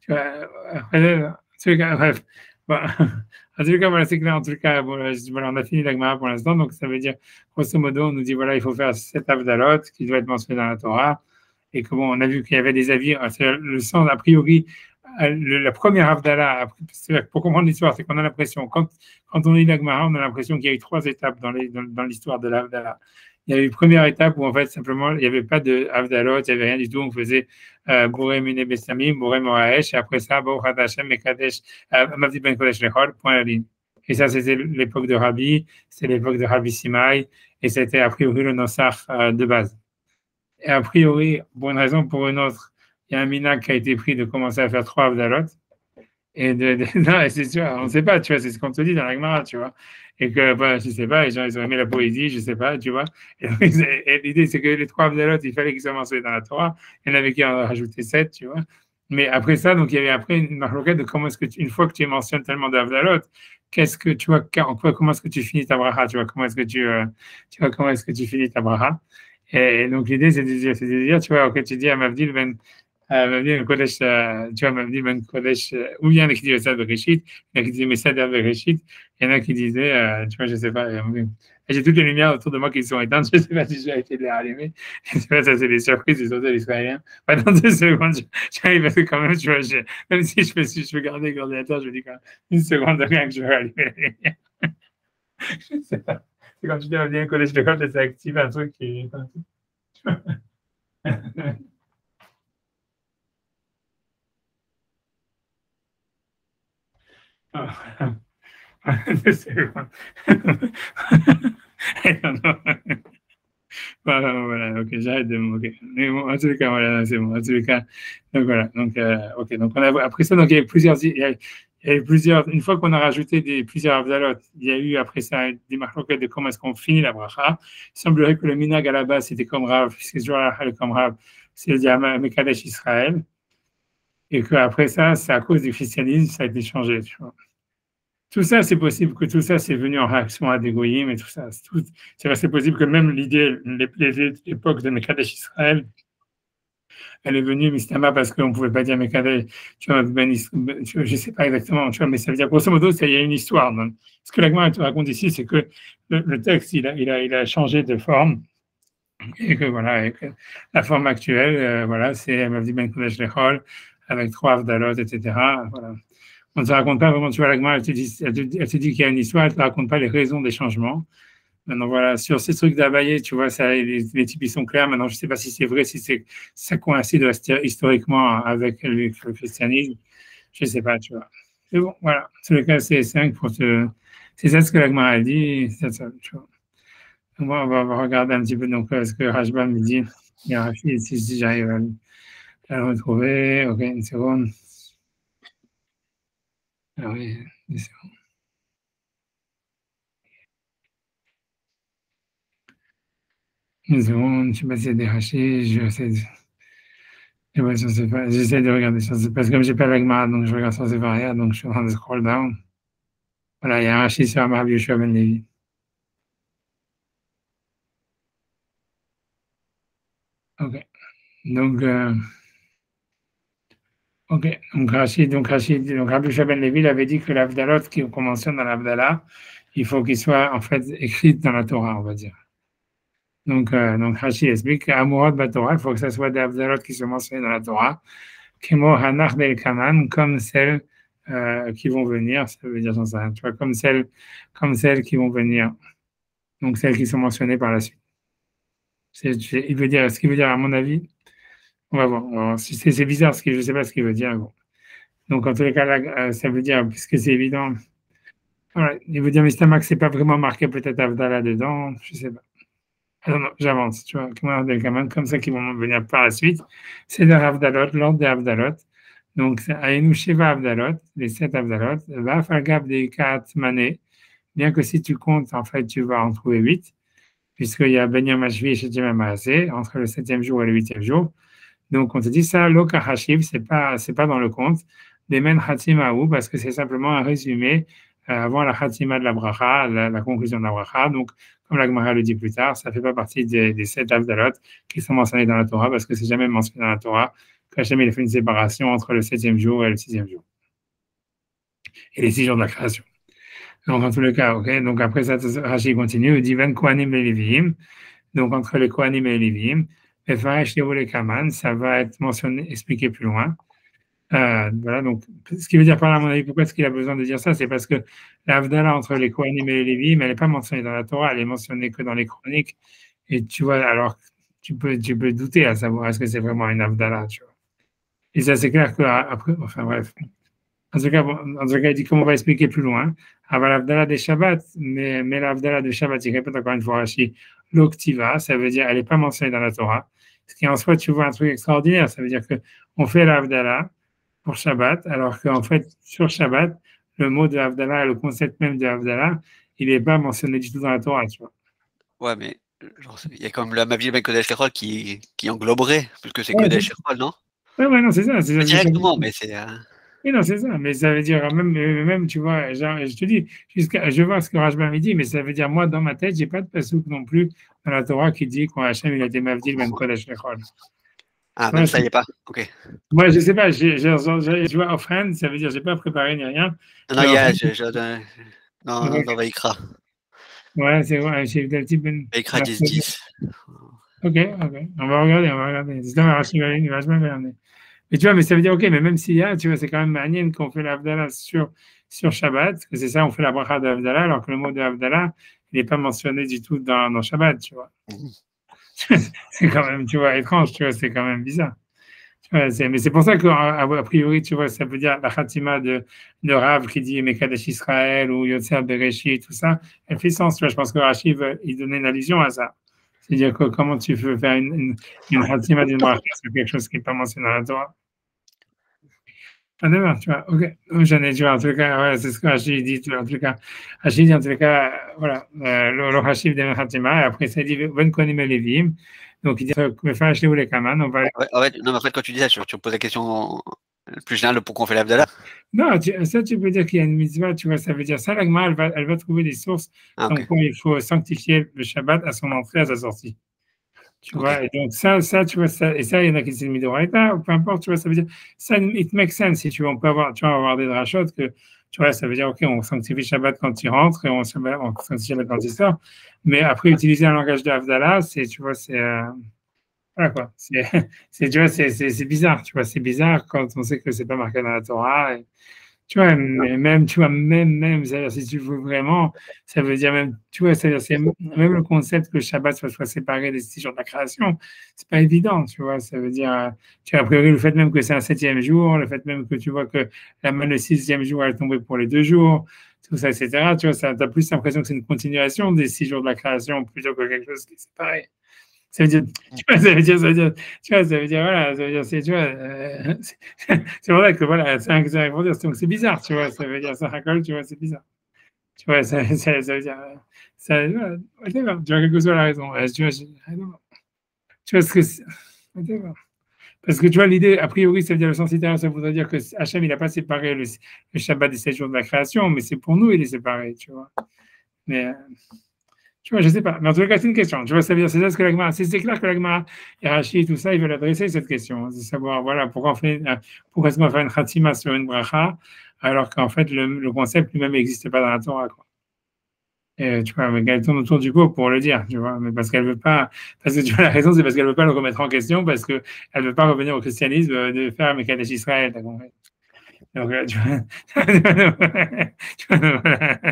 A: tu vois, en tout cas, bref. Bon, en tout cas, voilà, c'est clair. En tout cas, bon, voilà, on a fini la Gemara pour l'instant. Donc, ça veut dire, grosso modo, on nous dit, voilà, il faut faire 7 Avdalot qui doit être mentionné dans la Torah. Et que bon, on a vu qu'il y avait des avis. Le sens, a priori, la première Avdallah, pour comprendre l'histoire, c'est qu'on a l'impression, quand on lit la Gemara, on a l'impression qu'il y a eu 3 étapes dans l'histoire de l'Avdallah. Il y a eu une première étape où en fait simplement il n'y avait pas de Avdalot, il n'y avait rien du tout. On faisait Boré Mine Bessamim, Boré Moraesh, et après ça, Baruch Hashem Mekadesh, Mavdi Ben Kodesh Lechol, point à la ligne. Et ça, c'était l'époque de Rabbi, c'était l'époque de Rabbi Simai, et c'était a priori le Nosach de base. Et a priori, pour une raison ou pour une autre, il y a un minag qui a été pris de commencer à faire 3 Avdalot. Et non, c'est sûr, on ne sait pas, tu vois, c'est ce qu'on te dit dans la Gemara, tu vois. Et que, bah, je ne sais pas, les gens, ils ont aimé la poésie, je ne sais pas, tu vois. Et l'idée, c'est que les 3 Avdalot, il fallait qu'ils soient mentionnés dans la Torah. Il y en avait qui en ont rajouté 7, tu vois. Mais après ça, donc il y avait après une marloquette de comment est-ce que une fois que tu mentionnes tellement d'Avdalot, qu'est-ce que tu vois, comment est-ce que tu finis ta bracha, tu vois, comment est-ce que tu vois, comment est-ce que tu finis ta bracha. Et donc l'idée c'est de dire, tu vois, ok, tu dis à Mavdil ben Mavdil Kodesh, tu vois, Mavdil ben Kodesh, ou bien il y en a qui disent ça de Réchit, il y en a qui disent Messader de Réchit, il y en a qui disaient, tu vois, je sais pas, j'ai toutes les lumières autour de moi qui sont éteintes, je sais pas si je vais essayer de les rallumer, je sais pas, ça c'est des surprises des autres Israéliens. Pendant 2 secondes, j'arrive à faire quand même, tu vois, même si je veux garder l'ordinateur, je me dis quand même une seconde de rien que je vais rallumer la lumière. Je sais pas. C'est quand tu dis Mavdil Kodesh, le code, ça active un truc qui. Ah, 2 secondes. I don't know. Voilà, voilà, ok, j'arrête de me moquer. Mais bon, en tous les cas, voilà, c'est bon. En tous les cas, donc voilà. Donc, ok, donc on a, après ça, donc il y a eu plusieurs, une fois qu'on a rajouté plusieurs Avdalot, il y a eu après ça des marloquettes de comment est-ce qu'on finit la bracha. Il semblerait que le minag à la base, c'était comme Rav, puisque ce jour-là, comme Rav, c'est le dire Mekadesh Israël. Et qu'après ça, c'est à cause du christianisme, ça a été changé, tu vois. Tout ça, c'est possible que tout ça, c'est venu en réaction à des goyim et tout ça. C'est possible que même l'idée, l'époque de Mekadesh Israël, elle est venue, Mistama, parce qu'on ne pouvait pas dire Mekadesh, tu vois, je ne sais pas exactement, tu vois, mais ça veut dire, grosso modo, il y a une histoire. Donc. Ce que l'Agma raconte ici, c'est que le texte, il a changé de forme, et que voilà, et que la forme actuelle, voilà, c'est Mavdi Ben Kodesh Lechol, avec 3 Avdalot, etc. Voilà. On ne te raconte pas vraiment, tu vois, l'Agma, elle te dit qu'il y a une histoire, elle ne te raconte pas les raisons des changements. Maintenant, voilà, sur ces trucs d'Abaye, tu vois, ça, les types, ils sont clairs. Maintenant, je ne sais pas si c'est vrai, si ça coïncide historiquement avec le christianisme. Je ne sais pas, tu vois. C'est bon, voilà. En tous les cas, c'est 5 pour te. C'est ça ce que l'Agma a dit, c'est ça, tu vois. Donc, on va regarder un petit peu donc, ce que Rajba me dit. Il y a Rachid ici, si j'arrive à le retrouver. Ok, une seconde. Ah oui, une seconde. Une seconde, je ne sais pas s'il y a des Rachid, j'essaie de regarder sur parce que comme j'ai pas l'Agmara, donc je regarde sur Sefaria, donc je suis en train de scroll down. Voilà, il y a un Rachid sur Amar Yoshua Ben Levi. Ok. Donc, ok. Donc Rabbi Yoshua Ben Levi il avait dit que l'Avdalot qu'on mentionne dans l'Avdala, il faut qu'il soit en fait écrit dans la Torah, on va dire. Donc Rachid explique qu'Amorot Batorah, il faut que ça soit des Avdalot qui sont mentionnés dans la Torah. Kemo Hanach Bel Kaman, comme celles qui vont venir, ça veut dire, j'en sais rien, tu vois, comme celles qui vont venir. Donc celles qui sont mentionnées par la suite. Il veut dire, ce qu'il veut dire, à mon avis, on va voir. C'est bizarre, je ne sais pas ce qu'il veut dire. Bon. Donc en tous les cas, là, ça veut dire, puisque c'est évident, voilà, il veut dire, mais c'est pas vraiment marqué peut-être Avdallah dedans, je ne sais pas. Alors, non, j'avance, tu vois, comme ça qui vont venir par la suite. C'est de Avdalot, l'ordre des Avdalot. Donc, Aïnou Sheva Avdalot, les 7 Avdalot, va Falgab des 4 manées, bien que si tu comptes, en fait, tu vas en trouver 8. Puisqu'il y a Benyam Hashvi et Shetim Maaseh, entre le 7e jour et le 8e jour. Donc, on te dit ça, Loka Hashiv, c'est pas dans le compte. Demen Hatimaou, parce que c'est simplement un résumé avant la Hatima de la Bracha, la conclusion de la Bracha. Donc, comme la Gemara le dit plus tard, ça ne fait pas partie des 7 Avdalot qui sont mentionnés dans la Torah, parce que c'est jamais mentionné dans la Torah qu'Hachem il a fait une séparation entre le 7e jour et le 6e jour. Et les 6 jours de la création. Donc, en tous les cas, ok. Donc, après ça, Rashi continue, il dit Ven Kohanim et Léviim. Donc, entre les Kohanim et les Léviim, les Kaman, ça va être mentionné, expliqué plus loin. Voilà, donc, ce qui veut dire par là, à mon avis, pourquoi est-ce qu'il a besoin de dire ça? C'est parce que l'Avdallah entre les Kohanim et les Léviim, elle n'est pas mentionnée dans la Torah, elle est mentionnée que dans les chroniques. Et tu vois, alors, tu peux douter à savoir est-ce que c'est vraiment une Avdallah, tu vois. Et ça, c'est clair qu'après, enfin bref. En tout cas, il dit comment on va expliquer plus loin. Avant l'Avdallah des Shabbat, mais l'Avdallah de Shabbat, il répète encore une fois Rashi, l'Oktiva, ça veut dire elle n'est pas mentionnée dans la Torah. Ce qui en soi, tu vois un truc extraordinaire, ça veut dire qu'on fait l'Avdallah pour Shabbat, alors qu'en fait, sur Shabbat, le mot de Avdallah, le concept même de Avdallah, il n'est pas mentionné du tout dans la Torah, tu vois.
C: Ouais, mais il y a comme la Mavie Ben Kodesh Lechol qui engloberait, puisque c'est Kodesh Lechol, non?
A: Ouais, non, c'est ça. C'est ça,
C: Directement, mais c'est.
A: oui, non, c'est ça. Mais ça veut dire, même tu vois, genre, je te dis, je vois ce que Rajban me dit, mais ça veut dire, moi, dans ma tête, j'ai pas de passouk non plus dans la Torah qui dit quand Hachem, il a été Mavdil Ben Kodesh Lechol.
C: Ah,
A: Moi,
C: même ça y est pas. Ok.
A: moi, je sais pas, je vois offhand, ça veut dire, j'ai pas préparé ni rien.
C: Non,
A: Mais
C: il y a.
A: offhand,
C: Dans Vaikra.
A: ouais, c'est vrai, chez le type Ben.
C: Vaikra 10-10.
A: Ok, on va regarder, on va regarder. C'est dans Rachid, il va jamais regarder. Mais tu vois, mais ça veut dire, ok, mais même s'il y a, tu vois, c'est quand même manienne qu'on fait l'Avdallah sur Shabbat, parce que c'est ça, on fait la bracha de Havdalah, alors que le mot de Havdalah, il n'est pas mentionné du tout dans Shabbat, tu vois. C'est quand même, tu vois, étrange, tu vois, c'est quand même bizarre. Tu vois, mais c'est pour ça a priori, tu vois, ça veut dire la Khatima de Rav qui dit Mekadesh Israël ou Yotzer Bereshi, tout ça, elle fait sens, tu vois. Je pense que Rachid veut il donner une allusion à ça. C'est-à-dire que comment tu peux faire une Khatima d'une bracha sur quelque chose qui n'est pas mentionné dans la Torah. Ah, d'accord, tu vois, ok. J'en ai, tu vois, en tout cas, ouais, c'est ce que Rachid dit, tu vois, en tout cas. Rachid dit, en tout cas, voilà, le Rachid de Khatima, et après, ça dit, Ben Konim Levim. Donc, il dit, me faire acheter ou les Kaman, on va.
C: Ouais, non, mais en fait, quand tu dis ça, tu me poses la question plus générale de pourquoi on fait l'Abdallah.
A: Non, ça, tu peux dire qu'il y a une mitzvah, tu vois, ça veut dire ça, l'agma, elle va trouver des sources
C: Ah,
A: comme
C: ok.
A: quoi il faut sanctifier le Shabbat à son entrée, à sa sortie. Tu
C: Ok.
A: vois, et donc ça, tu vois, ça, et ça, il y en a qui disent Midoraita, ou peu importe, tu vois, ça veut dire, ça, it makes sense, si tu veux, on peut avoir, tu vois, avoir des drachotes que, tu vois, ça veut dire, ok, on sanctifie Shabbat quand il rentre et on sanctifie Shabbat quand il sort, mais après, utiliser un langage de Havdalah, c'est, tu vois, voilà quoi, tu vois, c'est bizarre, tu vois, c'est bizarre quand on sait que c'est pas marqué dans la Torah, tu vois, mais même, tu vois, même, c'est-à-dire, si tu veux vraiment, ça veut dire même, tu vois, c'est-à-dire, c'est même le concept que le Shabbat soit séparé des 6 jours de la création, c'est pas évident, tu vois, ça veut dire, tu vois, a priori, le fait même que c'est un 7e jour, le fait même que tu vois que la main, le 6e jour, elle est tombée pour les 2 jours, tout ça, etc., tu vois, ça, t'as plus l'impression que c'est une continuation des 6 jours de la création plutôt que quelque chose qui est séparé. Ça veut dire, tu vois, tu vois, ça veut dire, voilà, ça veut dire, tu vois, c'est vrai que voilà, c'est pour dire, donc c'est bizarre, tu vois, ça veut dire, ça racole, tu vois, c'est bizarre. Tu vois, ça veut dire, voilà, whatever, tu vois, quelle que soit la raison, tu vois, tu vois ce que c'est, whatever. Parce que tu vois, l'idée, a priori, ça veut dire le sens littéral, ça voudrait dire que Hachem, il n'a pas séparé le Shabbat des 7 jours de la création, mais c'est pour nous, il est séparé, tu vois. Mais, tu vois, je sais pas. Mais en tout cas, c'est une question. Tu vois, ça veut dire, c'est ça ce que l'Agmara, c'est clair que l'Agmara et Rachid, tout ça, ils veulent adresser cette question. C'est savoir, voilà, pourquoi est-ce qu'on va faire une khatima sur une bracha, alors qu'en fait, le concept lui-même n'existe pas dans la Torah, quoi. Et, tu vois, mais elle tourne autour du pot pour le dire, tu vois, mais parce qu'elle veut pas, parce que tu vois, la raison, c'est parce qu'elle veut pas le remettre en question, parce que elle veut pas revenir au christianisme de faire Mekadesh Israël, t'as compris. Donc, tu vois, tu vois, voilà.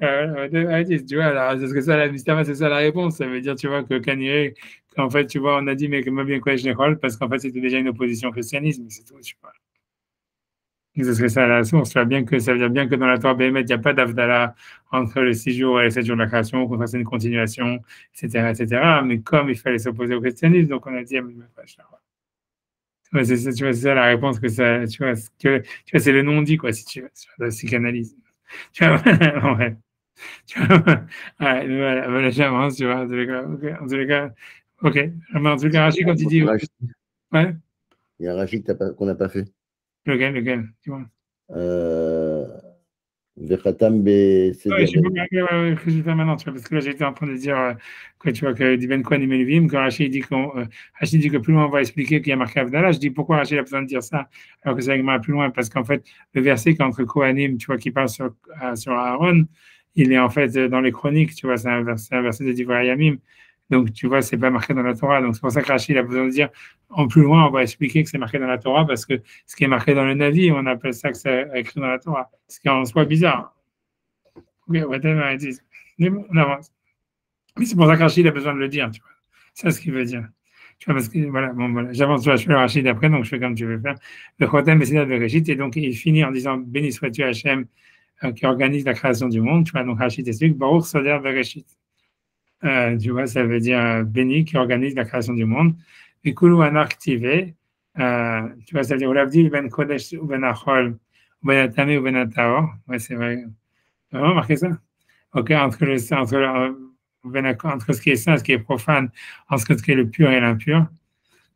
A: Tu vois, alors, c'est ce que ça, la mystère, c'est ça la réponse. Ça veut dire, tu vois, que Kanye, qu'en fait, tu vois, on a dit, mais que moi bien quoi je les parce qu'en fait, c'était déjà une opposition au christianisme, c'est tout, tu vois. Et ce serait ça la source, tu vois, bien que ça veut dire bien que dans la Torah Béhémet, il n'y a pas d'Avdallah entre les 6 jours et les 7 jours de la création, au contraire, c'est une continuation, etc., etc. Mais comme il fallait s'opposer au christianisme, donc on a dit, ah, mais pas, ouais, c'est ça, tu vois, c'est ça la réponse que ça, tu vois, c'est le non-dit, quoi, si tu veux, sur la psychanalyse. Tu vois, ouais. Tu vois, ouais, voilà, j'avance, tu vois, en tous les cas, ok, en tous les cas, ok. Mais en tout cas, Rachid, quand il dit, ouais,
B: Il y a un Rachid qu'on n'a pas fait.
A: lequel, tu vois.
B: Euh, Vechatam be
A: Ouais,
B: Seder
A: je sais pas
B: Ben.
A: ce que je vais faire maintenant, tu vois, parce que là, j'étais en train de dire que tu vois que Diben Kohen Melvim, que Rachid dit que plus loin, on va expliquer qu'il y a marqué Avdallah. Je dis pourquoi Rachid a besoin de dire ça, alors que ça va plus loin, parce qu'en fait, le verset qu'entre Kohanim, tu vois, qui parle sur Aaron, il est en fait dans les chroniques, tu vois, c'est un verset de Divrei Yamim. Donc, tu vois, c'est pas marqué dans la Torah. Donc, c'est pour ça que Rachid a besoin de dire, en plus loin, on va expliquer que c'est marqué dans la Torah, parce que ce qui est marqué dans le Navi, on appelle ça que c'est écrit dans la Torah. Ce qui est en soi bizarre. Oui, whatever it is. Mais bon, on avance. Mais c'est pour ça qu'Achille a besoin de le dire, tu vois. C'est ce qu'il veut dire. Tu vois, parce que, voilà, bon, voilà. J'avance, tu vois, je fais le Rachid après, donc je fais comme tu veux faire. Le Chotem Messilat de Rachid, et donc il finit en disant béni sois-tu Hachem, qui organise la création du monde, tu vois, donc Rachid explique Baruch Soder Bereshit. Tu vois, ça veut dire béni qui organise la création du monde. Et Kulu Anar Ktive, tu vois, ça veut dire Olavdil Ben Kodesh ou Ben Achol, ou Ben Atame ou Ben Ataor. Ouais, c'est vrai. Tu as vraiment marqué ça? Ok, entre ce qui est saint, ce qui est profane, entre ce qui est le pur et l'impur.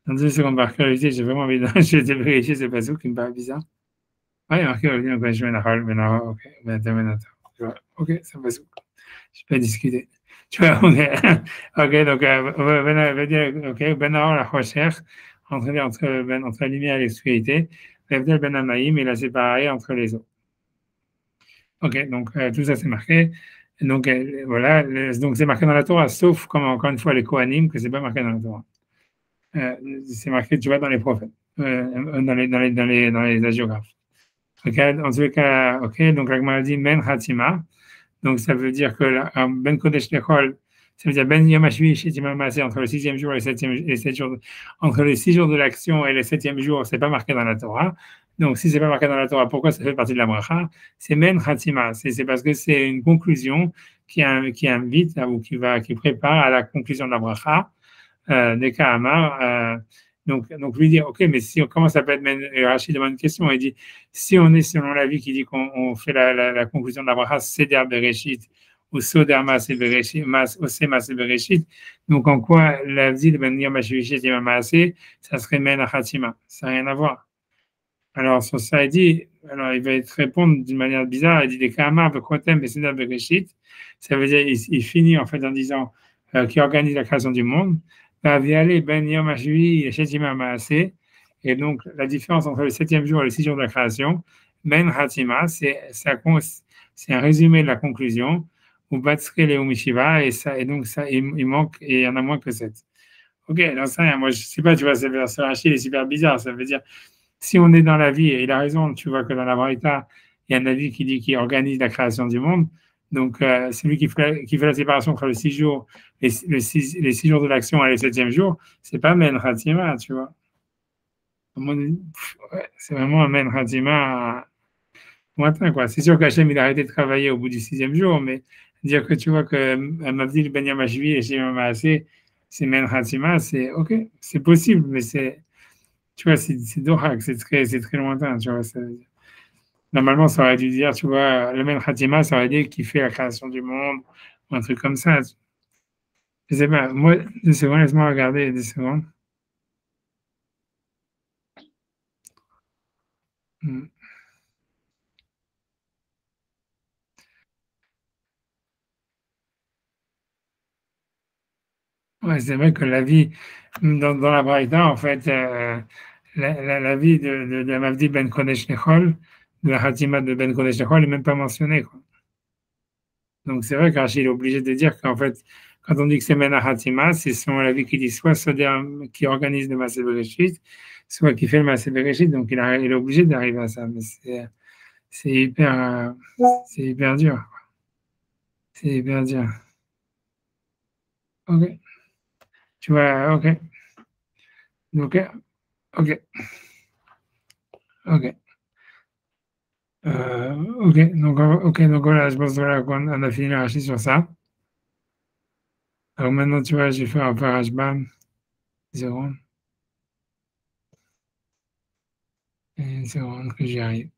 A: Dans 2 secondes, par curiosité, j'ai vraiment envie de je vais vérifier ce passage qui me paraît bizarre. Ouais, marqué au donc je vais ok, tu vois, ok, ça passe. Je peux discuter. Tu vois, on est, ok, donc, ok, ben la recherche entre la lumière et l'obscurité, l'Evdel ben Amaïm et la séparer entre les eaux. Ok, donc tout ça c'est marqué. Donc voilà, donc c'est marqué dans la Torah, sauf comme encore une fois les Kohanim, que c'est pas marqué dans la Torah. C'est marqué, tu vois, dans les prophètes, dans les hagiographes. Ok, en tout cas, ok, donc la Gemara dit Ben Hatima, donc ça veut dire que Ben Kodesh Lechol, ça veut dire Ben Yom HaShvi Shetima Maaseh, entre le 6e jour et les 7 jours, entre les 6 jours de l'action et le 7e jour, c'est pas marqué dans la Torah. Donc si c'est pas marqué dans la Torah, pourquoi ça fait partie de la bracha? C'est Ben Hatima, c'est parce que c'est une conclusion qui invite ou qui prépare à la conclusion de la bracha des Kahamar. Donc lui dire, ok, mais si on commence à être, Rachid demande une question, il dit, si on est selon l'avis qui dit qu'on fait la conclusion de la bracha, Seder Bereshit, ou Soder Mas et Bereshit, Ose Mas et Bereshit, donc en quoi la vie de Ben Yom HaShivishet Yom HaMaaseh, ça serait Men Achatima, ça n'a rien à voir. Alors sur ça, il dit, alors il va te répondre d'une manière bizarre, il dit, les Kahamar, Bekotem, Seder Bereshit, ça veut dire, il finit en fait en disant, qui organise la création du monde, ben Yom HaShvi et Shetima Maaseh. Et donc, la différence entre le 7e jour et le 6 jours de la création, Ben Hatima, c'est un résumé de la conclusion, ou Batsre le Mishiva, et donc, ça, il manque, et il y en a moins que 7. Ok, alors ça, moi, je sais pas, tu vois, ce Rachid est super bizarre. Ça veut dire, si on est dans la vie, et il a raison, tu vois que dans la Braïta, il y a un avis qui dit qu'il organise la création du monde. Donc, c'est lui qui fait la séparation entre les 6 jours, les 6 jours de l'action et le 7e jour. C'est pas Men Hatima, tu vois. Ouais, c'est vraiment un Men Hatima lointain, quoi. C'est sûr qu'Hachem, il a arrêté de travailler au bout du 6e jour, mais dire que tu vois que Mavdil Ben Yamashvi et Shema Maaseh, c'est Men Hatima, c'est ok, c'est possible, mais tu vois, c'est Dohak, c'est très lointain, tu vois. Normalement, ça aurait dû dire, tu vois, le même Khatima, ça aurait dit qu'il fait la création du monde, ou un truc comme ça. Je sais pas, moi, 2 secondes, laisse-moi regarder 2 secondes. Ouais, c'est vrai que la vie, dans la Braïta, en fait, la vie de Mavdi Ben Kodesh Nechol, de la Khatima de Ben Kodesh Nechol, n'est même pas mentionnée, quoi. Donc c'est vrai qu'Archie est obligé de dire qu'en fait, quand on dit que c'est Mena Hatima, c'est selon la vie qui dit soit Soder qui organise le Maaseh Bereshit, soit qui fait le Maaseh Bereshit, donc il est obligé d'arriver à ça. Mais c'est hyper dur. C'est hyper dur. Ok. Tu vois, ok. Ok. Ok. Ok. Donc voilà, je pense voilà, qu'on a fini la rachis sur ça. Alors maintenant, tu vois, je vais faire un parashbam. 0. Et 1 seconde que j'y arrive.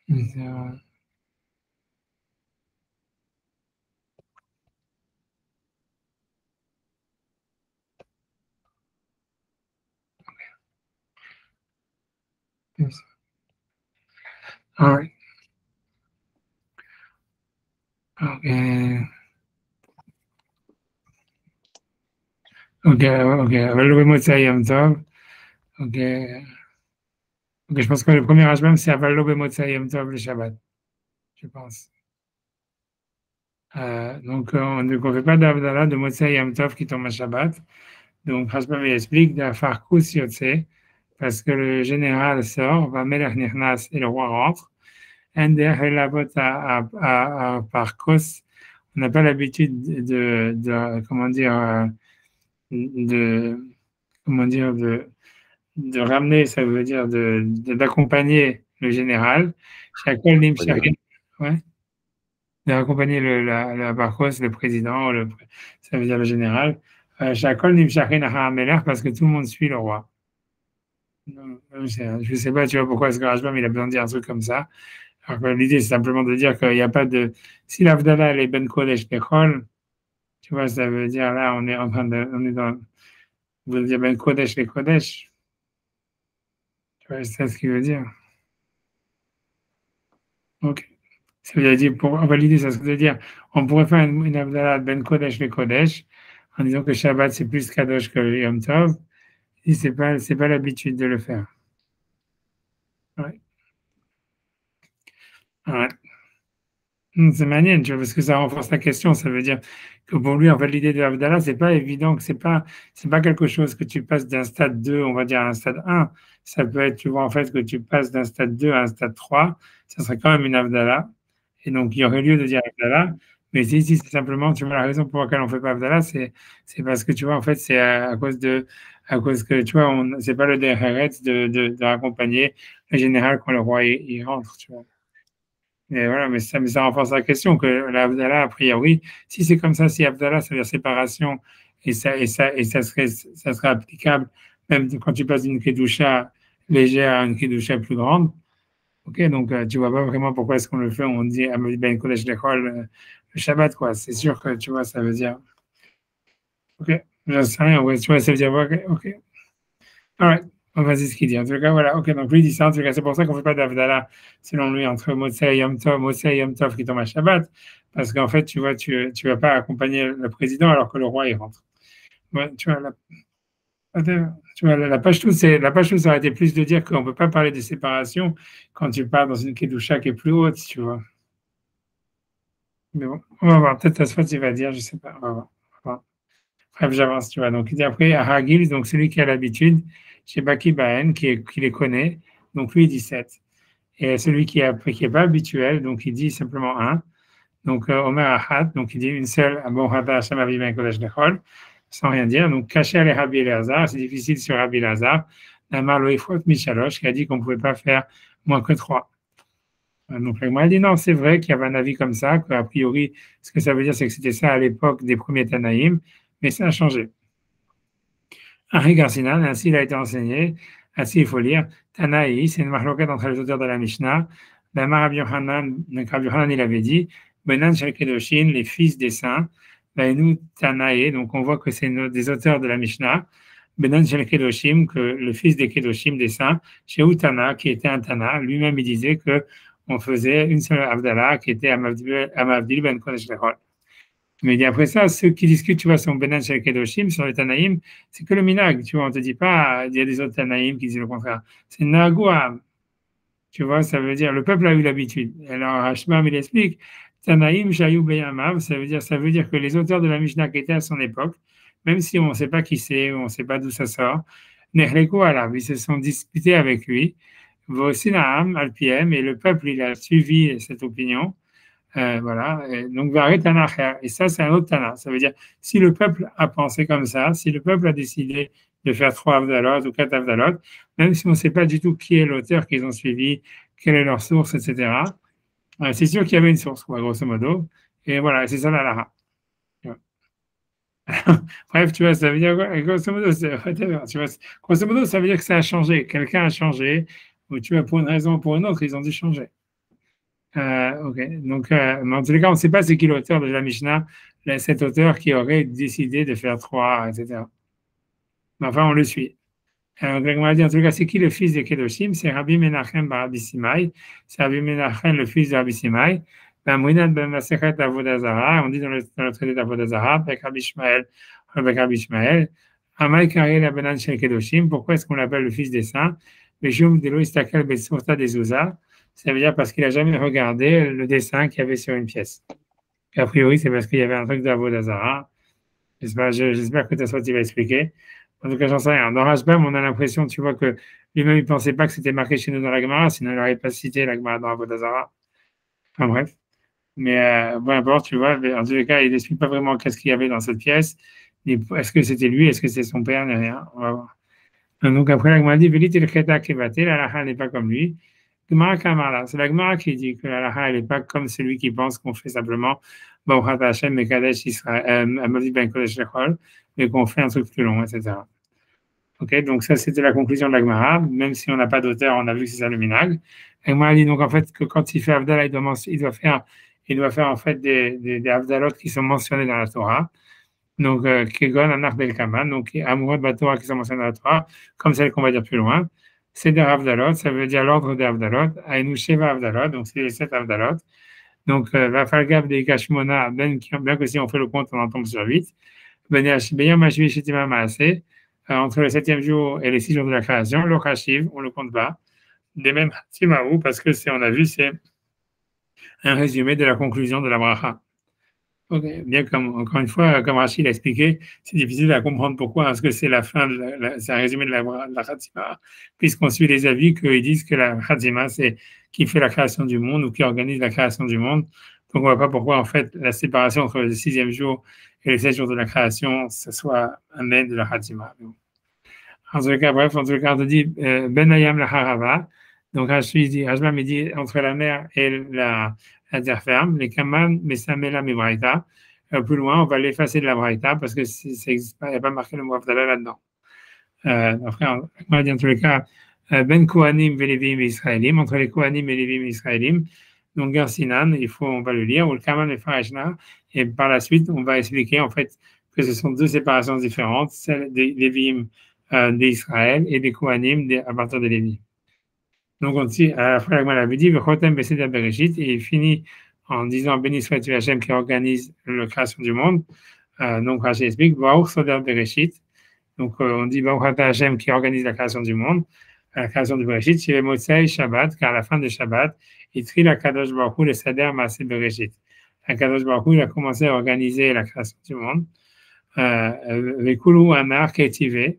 A: Une seconde. All right. Okay. Ok. Aval Motsai Yom Tov. Ok. Ok, je pense que le premier Hashbam, c'est Aval Motsai Yom Tov le Shabbat. Je pense. Donc, on ne fait pas d'Avdallah de Motsai Yom Tov qui tombe à Shabbat. Donc, Hashbam, il explique d'Afarkus Yotse, parce que le général sort, va Melech Nirnas et le roi rentre. Ender Helavot à Parkos. On n'a pas l'habitude comment dire, de ramener, ça veut dire d'accompagner le général. Chacol Nim Shakin, ouais, d'accompagner la Barkos, le président, ça veut dire le général. Chacol Nim Shakin Ahamelech, parce que tout le monde suit le roi. Je ne sais pas, tu vois, pourquoi ce Rajbam, il a besoin de dire un truc comme ça. Alors, l'idée, c'est simplement de dire qu'il n'y a pas de. Si l'Avdallah, elle est Ben Kodesh Lechol, tu vois, ça veut dire là, on est en train de. On est dans. Vous voulez dire Ben Kodesh les Kodesh. Tu vois, c'est ça ce qu'il veut dire. Ok. Ça veut dire, pour valider ça, ça veut dire, on pourrait faire une Avdallah Ben Kodesh les Kodesh, en disant que Shabbat, c'est plus Kadosh que Yom Tov, et c'est pas l'habitude de le faire. Ouais. Ouais. C'est magnifique, tu vois, parce que ça renforce la question. Ça veut dire que pour lui, en fait, l'idée de Havdalah, c'est pas évident que c'est pas quelque chose que tu passes d'un stade 2, on va dire, à un stade 1. Ça peut être, tu vois, en fait, que tu passes d'un stade 2 à un stade 3. Ça serait quand même une Havdalah. Et donc, il y aurait lieu de dire Havdalah. Mais ici, c'est simplement, tu vois, la raison pour laquelle on fait pas Havdalah, c'est parce que, tu vois, en fait, c'est à cause que, tu vois, c'est pas le Derech de raccompagner le général quand le roi il rentre, tu vois. Mais voilà, mais ça renforce la question que l'Abdallah, a priori, si c'est comme ça, si Abdallah, ça veut dire séparation, et ça serait applicable, même quand tu passes d'une kedusha légère à une kedusha plus grande. Ok, donc tu vois pas vraiment pourquoi est-ce qu'on le fait, on dit Ben Kodesh Lechol le Shabbat, quoi. C'est sûr que tu vois, ça veut dire. Ok, je sais rien, ouais, tu vois, ça veut dire, ok, ok. All right. On va dire ce qu'il dit. En tout cas, voilà. OK, donc lui, il dit ça. En tout cas, c'est pour ça qu'on ne fait pas d'Avdallah, selon lui, entre Motsei et Yom Tov qui tombe à Shabbat. Parce qu'en fait, tu vois, tu vas pas accompagner le président alors que le roi, il rentre. Ouais, la page tout, ça aurait été plus de dire qu'on ne peut pas parler de séparation quand tu pars dans une Kedusha qui est plus haute, tu vois. Mais bon, on va voir. Peut-être Asfat, il va dire, je ne sais pas. On va voir. Bref, j'avance, tu vois. Donc, il dit après, Hagil, donc celui qui a l'habitude, chez Baki Baen, qui les connaît, donc lui, il dit 7. Et celui qui est pas habituel, donc il dit simplement un. Donc, Omer Ahad, donc il dit une seule, Bon Hada Hashem Avi Ben Kodesh Lechol, sans rien dire. Donc, caché les Rabbi Elazar, c'est difficile sur Rabbi Elazar. Namar Loifot Michalosh, qui a dit qu'on ne pouvait pas faire moins que 3. Donc, moi, il dit non, c'est vrai qu'il y avait un avis comme ça, qu'a priori, ce que ça veut dire, c'est que c'était ça à l'époque des premiers Tanaïm, mais ça a changé. Henri Garcinan, ainsi il a été enseigné, ainsi il faut lire. Tanaï, c'est une marloquette entre les auteurs de la Mishnah. Ben Rabbi Yochanan, il avait dit, Benan Shel Kedoshin, les fils des saints. Ben nous, Tanaï, donc on voit que c'est des auteurs de la Mishnah. Benan Shel Kedoshim, que le fils des Kedoshim, des saints, chez Utana, qui était un Tana, lui-même il disait que on faisait une seule Avdallah, qui était Amavdil Ben Kodesh Lechol. Mais après ça, ceux qui discutent, tu vois, sur Benan Shel Kedoshim, sur les Tanaïm, c'est que le minag, tu vois, on ne te dit pas, il y a des autres Tanaïm qui disent le contraire. C'est Nagua, tu vois, ça veut dire, le peuple a eu l'habitude. Alors, Hashbam, il explique, Tanaïm Shayou Beyamav, ça veut dire que les auteurs de la Mishnah qui étaient à son époque, même si on ne sait pas qui c'est, on ne sait pas d'où ça sort, Nehleku Alav, ils se sont disputés avec lui, Vosinaam, Alpiem, et le peuple, il a suivi cette opinion. Voilà. Donc, et ça, c'est un autre Tana. Ça veut dire, si le peuple a pensé comme ça, si le peuple a décidé de faire 3 Avdalot ou 4 Avdalot, même si on ne sait pas du tout qui est l'auteur qu'ils ont suivi, quelle est leur source, etc., c'est sûr qu'il y avait une source, quoi, grosso modo. Et voilà, c'est ça la lara. Bref, tu vois, ça veut dire quoi? Grosso modo, tu vois, grosso modo, ça veut dire que ça a changé. Quelqu'un a changé, ou tu vois, pour une raison ou pour une autre, ils ont dû changer. Ok, donc, mais en tous les cas, on ne sait pas c'est qui l'auteur de la Mishnah, cet auteur qui aurait décidé de faire 3, etc. Mais enfin, on le suit. Donc, on va dire, en tout cas, c'est qui le fils de Kedoshim? C'est Rabbi Menachem bar Rabbi Simai. C'est Rabbi Menachem, le fils de Rabbi Simai. Ben Mouinad ben Masechet Avodazara, on dit dans le traité d'Avodazara, avec Rabbi Ishmael, Amai Karel Abenan Shel Kedoshim, pourquoi est-ce qu'on l'appelle le fils des saints? Beshum Delo Istakel Betsurta des Ouza, ça veut dire parce qu'il n'a jamais regardé le dessin qu'il y avait sur une pièce. Et a priori, c'est parce qu'il y avait un truc d'Avodazara. J'espère que Tassot va expliquer. En tout cas, j'en sais rien. Dans Rashbam, on a l'impression, tu vois, que lui-même, il ne pensait pas que c'était marqué chez nous dans la Gemara, sinon il n'aurait pas cité la Gemara dans Avodazara. Enfin bref. Mais peu importe, tu vois, en tous les cas, il n'explique pas vraiment qu'est-ce qu'il y avait dans cette pièce. Est-ce que c'était lui, est-ce que c'est son père, ni rien. On va voir. Donc après, la Gemara dit, Velit il Kheta Kevate, la Lacha n'est pas comme lui. Gemara Kamala, c'est la Gemara qui dit que la Lacha, elle n'est pas comme celui qui pense qu'on fait simplement Baruchat Hashem, Mekadesh Israël, Amadi Ben Kodesh Lechol, mais qu'on fait un truc plus long, etc. Ok, donc ça, c'était la conclusion de la Gemara. Même si on n'a pas d'auteur, on a vu que c'est ça le minag. Et moi, elle dit donc en fait que quand il fait Havdalah, il doit faire en fait des Havdalot qui sont mentionnés dans la Torah. Donc, Kegon, Anach Del Kaman, donc Amoureux de Torah qui sont mentionnés dans la Torah, comme celle qu'on va dire plus loin. C'est des Havdalot, ça veut dire l'ordre des Havdalot. Aïnou Sheva Havdalot, donc c'est les 7 Havdalot. Donc, Vafalgav de Kashmona, bien que si on fait le compte, on en tombe sur 8. Entre le 7e jour et les 6 jours de la création, le Khashiv, on ne le compte pas. Des mêmes Timaou, parce que on a vu, c'est un résumé de la conclusion de la bracha. Okay. Bien comme, encore une fois, comme Rachid l'a expliqué, c'est difficile à comprendre pourquoi, parce que c'est la fin, c'est un résumé de la Khatima, puisqu'on suit les avis qu'ils disent que la Khatima, c'est qui fait la création du monde ou qui organise la création du monde. Donc, on ne voit pas pourquoi, en fait, la séparation entre le 6e jour et les 7 jours de la création, ce soit un aide de la Khatima. En tout cas, bref, en tout cas, on dit Ben Ayam la Harava. Donc, Rajma me dit entre la mer et la terre ferme, les Kaman, Mesamela, Mebraïta. Plus loin, on va l'effacer de la Braïta parce que ça n'existe pas, il n'y a pas marqué le mot Avdala là-dedans. Après, on va dire en tous les cas, Ben Kohanim, Velevim et Israélim, entre les Kohanim et Levim et Israélim. Donc, Garsinan, on va le lire, ou le Kaman et Farashna. Et par la suite, on va expliquer en fait que ce sont deux séparations différentes, celle des Levim d'Israël et des Kohanim à partir de Lévi. Donc, on dit, après, la avait dit, et il finit en disant, béni sois-tu Hachem qui organise la création du monde. Donc, Rachid explique, donc, on dit, Hachem qui organise la création du monde, la création du Bereshit, chez Motsai Shabbat, car à la fin de Shabbat, il trie la Kadosh Baruch Hu, le Seder Maaseh Bereshit. La Kadosh Baruch Hu, il a commencé à organiser la création du monde. Vekulu Anar Ketivé.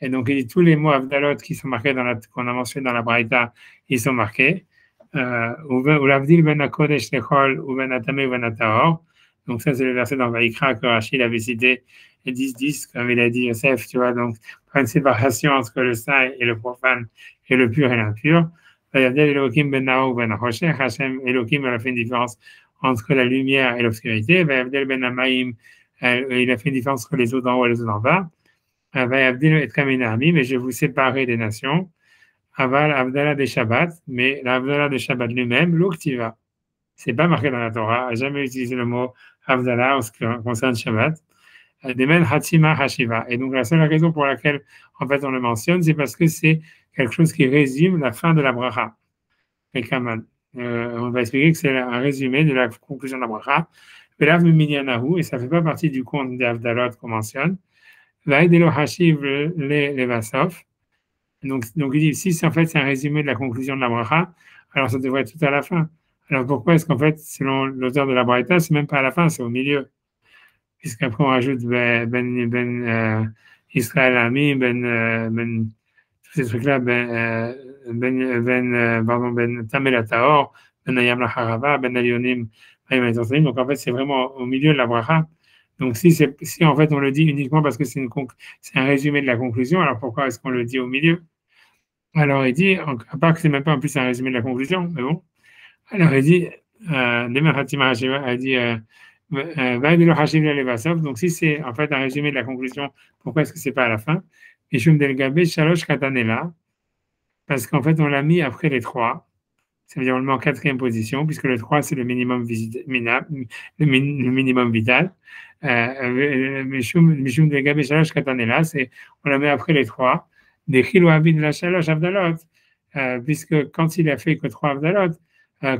A: Et donc, il dit tous les mots Avdalot qui sont marqués qu'on a mentionné dans la Braïta, ils sont marqués. Ou l'Avdil ben Akodesh Lechol, ou ben Atame, ou ben Atahor. Donc, ça, c'est le verset dans Vaïkra que Rachid avait cité, et 10-10, comme il a dit Yosef, tu vois, donc, pas une séparation entre le saint et le profane, et le pur et l'impur. Vayavdel Elohim ben Nao, ben Achosher, Hashem Elohim, il a fait une différence entre la lumière et l'obscurité. Vayavdel ben Amaim, il a fait une différence entre les eaux d'en haut et les eaux d'en bas. Mais je vous séparer des nations. Aval Avdallah des Shabbat, mais l'Avdallah des Shabbat lui-même, l'Uktiva. C'est pas marqué dans la Torah, a jamais utilisé le mot Avdallah en ce qui concerne Shabbat. Demen Hatima Hashiva. Et donc la seule raison pour laquelle en fait on le mentionne, c'est parce que c'est quelque chose qui résume la fin de la bracha. On va expliquer que c'est un résumé de la conclusion de la bracha. Et ça fait pas partie du compte des Avdalot qu'on mentionne. Donc, il dit, si en fait c'est un résumé de la conclusion de la bracha, alors ça devrait être tout à la fin. Alors pourquoi est-ce qu'en fait, selon l'auteur de la braïta, c'est même pas à la fin, c'est au milieu? Puisqu'après on rajoute Israël Ami, tous ces trucs-là, Tamel Taor, Ayam la Harava, Alionim, donc en fait c'est vraiment au milieu de la bracha. Donc, si en fait on le dit uniquement parce que c'est un résumé de la conclusion, alors pourquoi est-ce qu'on le dit au milieu? Alors, il dit, à part que c'est même pas en plus un résumé de la conclusion, mais bon. Alors, il dit, donc si c'est en fait un résumé de la conclusion, pourquoi est-ce que c'est pas à la fin? Parce qu'en fait, on l'a mis après les trois. Ça veut dire on le met en 4e position, puisque le 3, c'est le minimum vital. Mishum de Gabé Shalosh Katanela, on la met après les 3. Des Chilo Abid la Shalosh Avdalot, puisque quand il a fait que 3 Avdalot,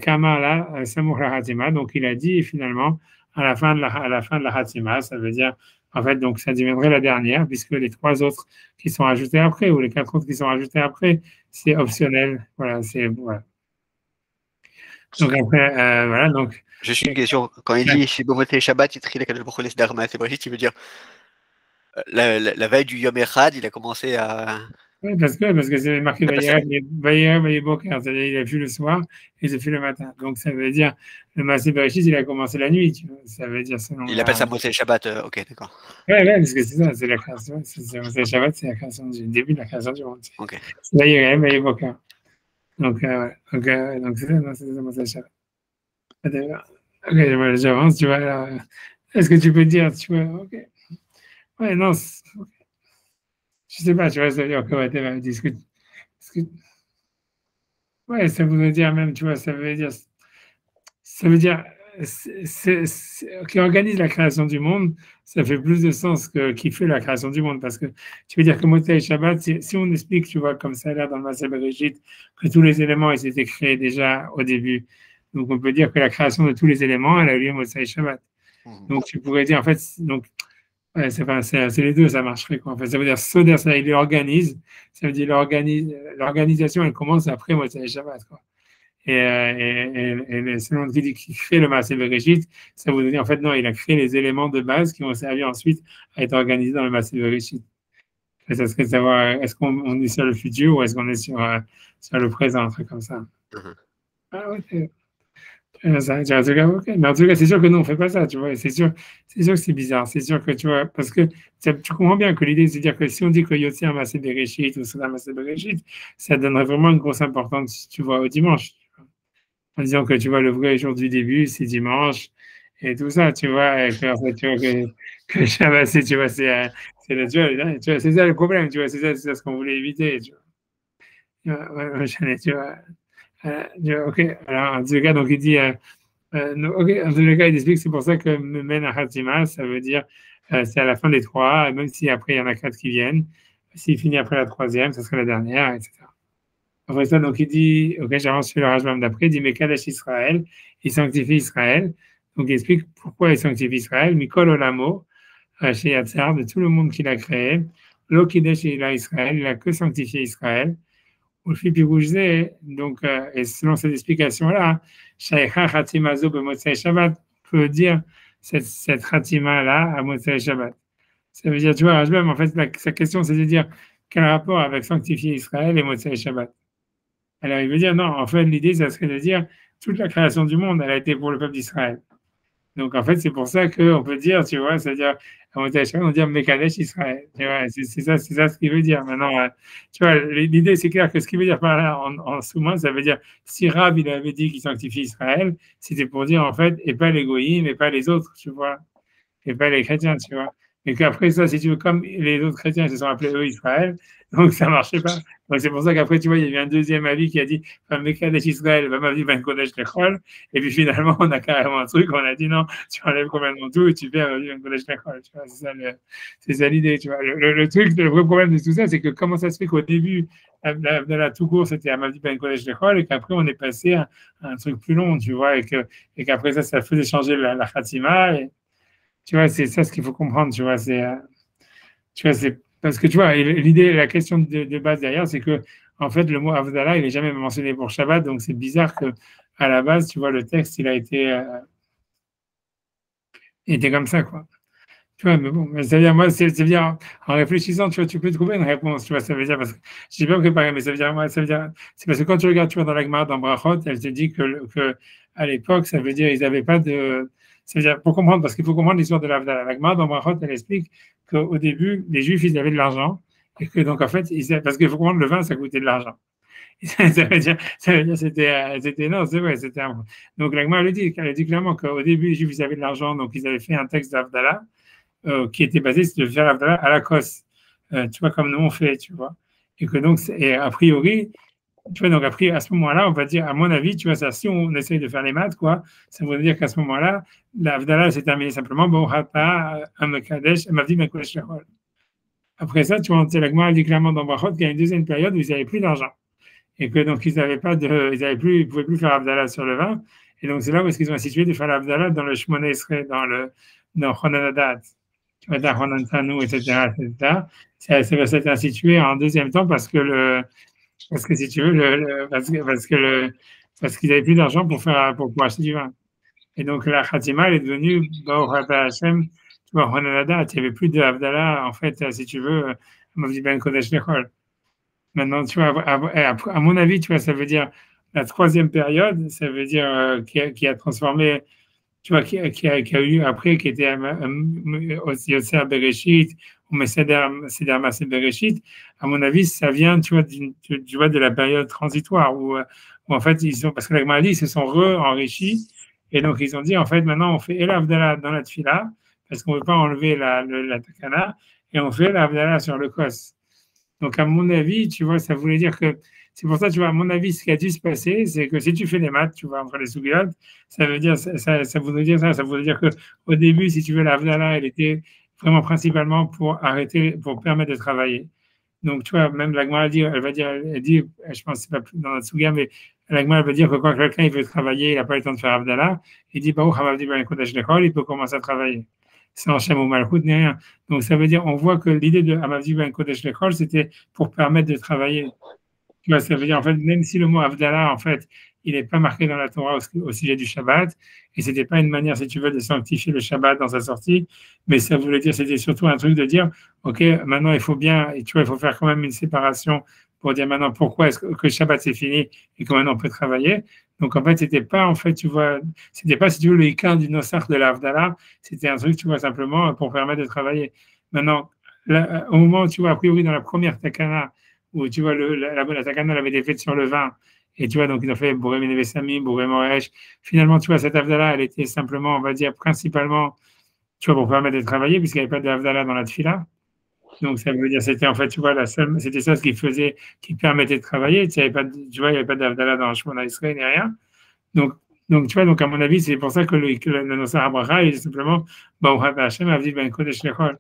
A: Kama la Samour la Hatima, donc il a dit finalement à la fin de la Hatima, ça veut dire en fait, donc ça deviendrait la dernière, puisque les 3 autres qui sont ajoutés après, ou les 4 autres qui sont ajoutés après, c'est optionnel. Voilà, voilà. Donc après, voilà, donc.
C: Juste une question. Quand il dit chez Bomoté Shabbat, il trie la Kadosh Baruch Hu, c'est vrai, tu veux dire la veille du Yom Echad, il a commencé à.
A: Oui, parce que c'est marqué Vaïev Boker, c'est-à-dire il a vu le soir et il a fait le matin. Donc ça veut dire le Maaseh Bereshit, il a commencé la nuit, tu vois. Ça veut dire selon.
C: Il appelle ça Motsei Shabbat, ok, d'accord.
A: Ouais, parce que c'est ça, c'est la création. Motsei Shabbat, c'est la création du début de la création du monde.
C: Ok.
A: C'est Vaïev Boker. Donc, donc c'est ça, Motsei Shabbat. Ok, voilà, j'avance, tu vois. Est-ce que tu peux dire, tu vois, ok. Ouais, non, okay. Je sais pas, tu vois, ça veut dire que tu discutes. ouais, ça voudrait dire même, tu vois, ça veut dire qui organise la création du monde, ça fait plus de sens que qui fait la création du monde, parce que tu veux dire que Motsei Shabbat, si on explique, tu vois, comme ça a l'air dans le Maaseh Bereshit, que tous les éléments ils étaient créés déjà au début, donc on peut dire que la création de tous les éléments, elle a lieu Motsei Shabbat. Donc tu pourrais dire, en fait, donc ouais, c'est les deux, ça marcherait quoi. En fait, ça veut dire Soder, ça il organise, ça veut dire l'organisation, elle commence après Motsei Shabbat quoi. Et selon qui crée le Maaseh Bereshit, ça vous dire en fait non, il a créé les éléments de base qui vont servir ensuite à être organisés dans le Maaseh Bereshit. Et ça serait de savoir est-ce qu'on est sur le futur ou est-ce qu'on est sur le présent, un truc comme ça. Ah ouais, en tout cas, ok. Mais en tout cas, c'est sûr que nous, on fait pas ça, tu vois. C'est sûr que c'est bizarre. C'est sûr que, tu vois, parce que tu comprends bien que l'idée, c'est de dire que si on dit que Yotzi a Maaseh Bereshit ou Soda Maaseh Bereshit, ça donnerait vraiment une grosse importance, tu vois, au dimanche. En disant que, tu vois, le vrai jour du début, c'est dimanche et tout ça, tu vois. Et que, en fait, tu vois, que Shabbat, tu vois, c'est naturel. Hein, tu vois, c'est ça le problème, tu vois. C'est ça ce qu'on voulait éviter, tu vois. Ouais, tu vois. Ok, alors en tout cas, donc il dit, ok, en tout cas, il explique, c'est pour ça que Men Hatima, ça veut dire, c'est à la fin des trois, et même si après il y en a quatre qui viennent, s'il finit après la troisième, ça sera la dernière, etc. Après ça, donc il dit, ok, j'avance sur le Rajbam d'après, il dit, mais Kadesh Israël, il sanctifie Israël. Donc il explique pourquoi il sanctifie Israël, Mikol Olamo, chez Yatzar, de tout le monde qu'il a créé, Lo Kidesh il a Israël, il a que sanctifié Israël. Donc, et selon cette explication-là, Shaykha Khatimazo Motsei Shabbat peut dire cette Khatima-là à Motsei Shabbat. Ça veut dire, tu vois, Rajbam, en fait, sa question, c'est de dire quel rapport avec sanctifier Israël et Motsei Shabbat. Alors, il veut dire, non, en fait, l'idée, ça serait de dire toute la création du monde, elle a été pour le peuple d'Israël. Donc, en fait, c'est pour ça qu'on peut dire, tu vois, c'est-à-dire, à Motsei Shabbat, on dit Mekadesh Israël. Tu vois, c'est ça ce qu'il veut dire. Maintenant, tu vois, l'idée, c'est clair que ce qu'il veut dire par là, en sous-main, ça veut dire, si Rab, il avait dit qu'il sanctifie Israël, c'était pour dire, en fait, et pas les goïms, et pas les autres, tu vois, et pas les chrétiens, tu vois. Et qu'après ça, si tu veux, comme les autres chrétiens se sont appelés eux Israël, donc ça marchait pas. Donc c'est pour ça qu'après, tu vois, il y a eu un deuxième avis qui a dit Mekadesh Israël, Ben Kodesh Lechol. Et puis finalement, on a carrément un truc, on a dit non, tu enlèves complètement tout et tu fais Ben Kodesh Lechol. Tu vois, c'est ça l'idée, tu vois. Le truc, le vrai problème de tout ça, c'est que comment ça se fait qu'au début, de la tout court, c'était Amadi Ben Kodesh Lechol, et qu'après, on est passé à un truc plus long, tu vois, et qu'après ça faisait changer la Khatima. Et, tu vois, c'est ça ce qu'il faut comprendre, tu vois, tu vois, c'est parce que tu vois, l'idée, la question de base derrière, c'est que en fait, le mot Avdallah, il est jamais mentionné pour Shabbat, donc c'est bizarre que à la base, tu vois, le texte, il a été comme ça, quoi. Tu vois, mais bon, mais ça veut dire, moi, c'est bien, en réfléchissant, tu vois, tu peux trouver une réponse, tu vois, ça veut dire, parce que je n'ai pas préparé, mais ça veut dire, moi, ça veut dire, c'est parce que quand tu regardes, tu vois, dans la Gemara, dans Brachot, elle te dit que à l'époque, ça veut dire, ils n'avaient pas de, ça veut dire, pour comprendre, parce qu'il faut comprendre l'histoire de l'Avdallah. La Gemara, dans Brachot, elle explique qu'au début, les Juifs, ils avaient de l'argent, et que donc, en fait, parce qu'il faut comprendre, le vin, ça coûtait de l'argent. Ça veut dire, non, c'est vrai, donc la Gemara, elle dit clairement qu'au début, les Juifs, ils avaient de l'argent, donc ils avaient fait un texte d'Avdallah, qui était basé sur le faire à la cosse, tu vois, comme nous on fait, tu vois. Et que donc, et a priori, tu vois, donc après, à ce moment-là, on va dire, à mon avis, tu vois, ça, si on essaye de faire les maths, quoi, ça veut dire qu'à ce moment-là, l'Avdallah s'est terminé simplement, bon, Hata, Amakadesh, Mavdi, Mekodesh, Lechol. Après ça, tu vois, la Gemara dit clairement dans Brachot qu'il y a une deuxième période où ils n'avaient plus d'argent. Et que donc, ils ne pouvaient plus faire Avdallah sur le vin. Et donc, c'est là où est-ce qu'ils ont institué de faire l'Avdallah dans le Shmoneh Esrei, dans Chonanadat, tu vois, dans Chonantanu, etc., etc. Ça va s'être institué en deuxième temps parce que si tu veux, parce qu'ils n'avaient plus d'argent pour acheter du vin. Et donc, la Khatima, elle est devenue, Hashem, tu vois, Chonanadat, il n'y avait plus d'Avdallah, en fait, si tu veux, Mavdi Ben Kodesh Lechol. Maintenant, tu vois, à mon avis, tu vois, ça veut dire la troisième période, ça veut dire qui a transformé, tu vois, qui a eu après, qui était aussi Yotzer Bereshit, ou Seder Maaseh Bereshit. À mon avis, ça vient, tu vois, de la période transitoire où en fait, parce que la Gemara dit, ils se sont re-enrichis, et donc ils ont dit, en fait, maintenant, on fait l'Avdallah dans la Tfila, parce qu'on ne veut pas enlever la Takana, et on fait l'Avdallah sur le Kos. Donc, à mon avis, tu vois, ça voulait dire que c'est pour ça, tu vois, à mon avis, ce qui a dû se passer, c'est que si tu fais les maths, tu vois, entre les sougiotes, ça veut dire, ça voudrait dire ça, ça voudrait dire que au début, si tu veux, la Havdalah, elle était vraiment principalement pour arrêter, pour permettre de travailler. Donc, tu vois, même l'Agma, elle va dire, elle dit, je pense que c'est pas plus dans la Tsuga, mais l'Agma, elle va dire que quand quelqu'un il veut travailler, il n'a pas le temps de faire Havdalah, il dit, Baruch Hamavdi Ben Kodesh Lechol, il peut commencer à travailler. Sans Shem ou Malchut ni rien. Donc, ça veut dire, on voit que l'idée de Hamavdi Ben Kodesh Lechol, c'était pour permettre de travailler. Tu vois, ça veut dire, en fait, même si le mot Havdalah, en fait, il n'est pas marqué dans la Torah au sujet du Shabbat, et c'était pas une manière, si tu veux, de sanctifier le Shabbat dans sa sortie, mais ça voulait dire, c'était surtout un truc de dire, OK, maintenant, il faut bien, et tu vois, il faut faire quand même une séparation pour dire maintenant pourquoi est-ce que le Shabbat c'est fini et que maintenant on peut travailler. Donc, en fait, c'était pas, en fait, tu vois, c'était pas, si tu veux, le Ikan du Nosach de la Havdalah, c'était un truc, tu vois, simplement pour permettre de travailler. Maintenant, là, au moment, tu vois, a priori, dans la première Takana, où tu vois, la takana avait été faite sur le vin. Et tu vois, donc ils ont fait Bourré Ménévesami, Bourré Moresh. Finalement, tu vois, cette Havdalah, elle était simplement, on va dire, principalement, tu vois, pour permettre de travailler, puisqu'il n'y avait pas de Havdalah dans la Tfila. Donc, ça veut dire, c'était en fait, tu vois, c'était ça ce qui faisait, qui permettait de travailler. Tu vois, il n'y avait pas d'Havdalah dans le Shemona Israël ni rien. Donc, tu vois, donc à mon avis, c'est pour ça que le Nosar Abraha, il est simplement, Hashem, Avdi Ben Kodesh Lechol.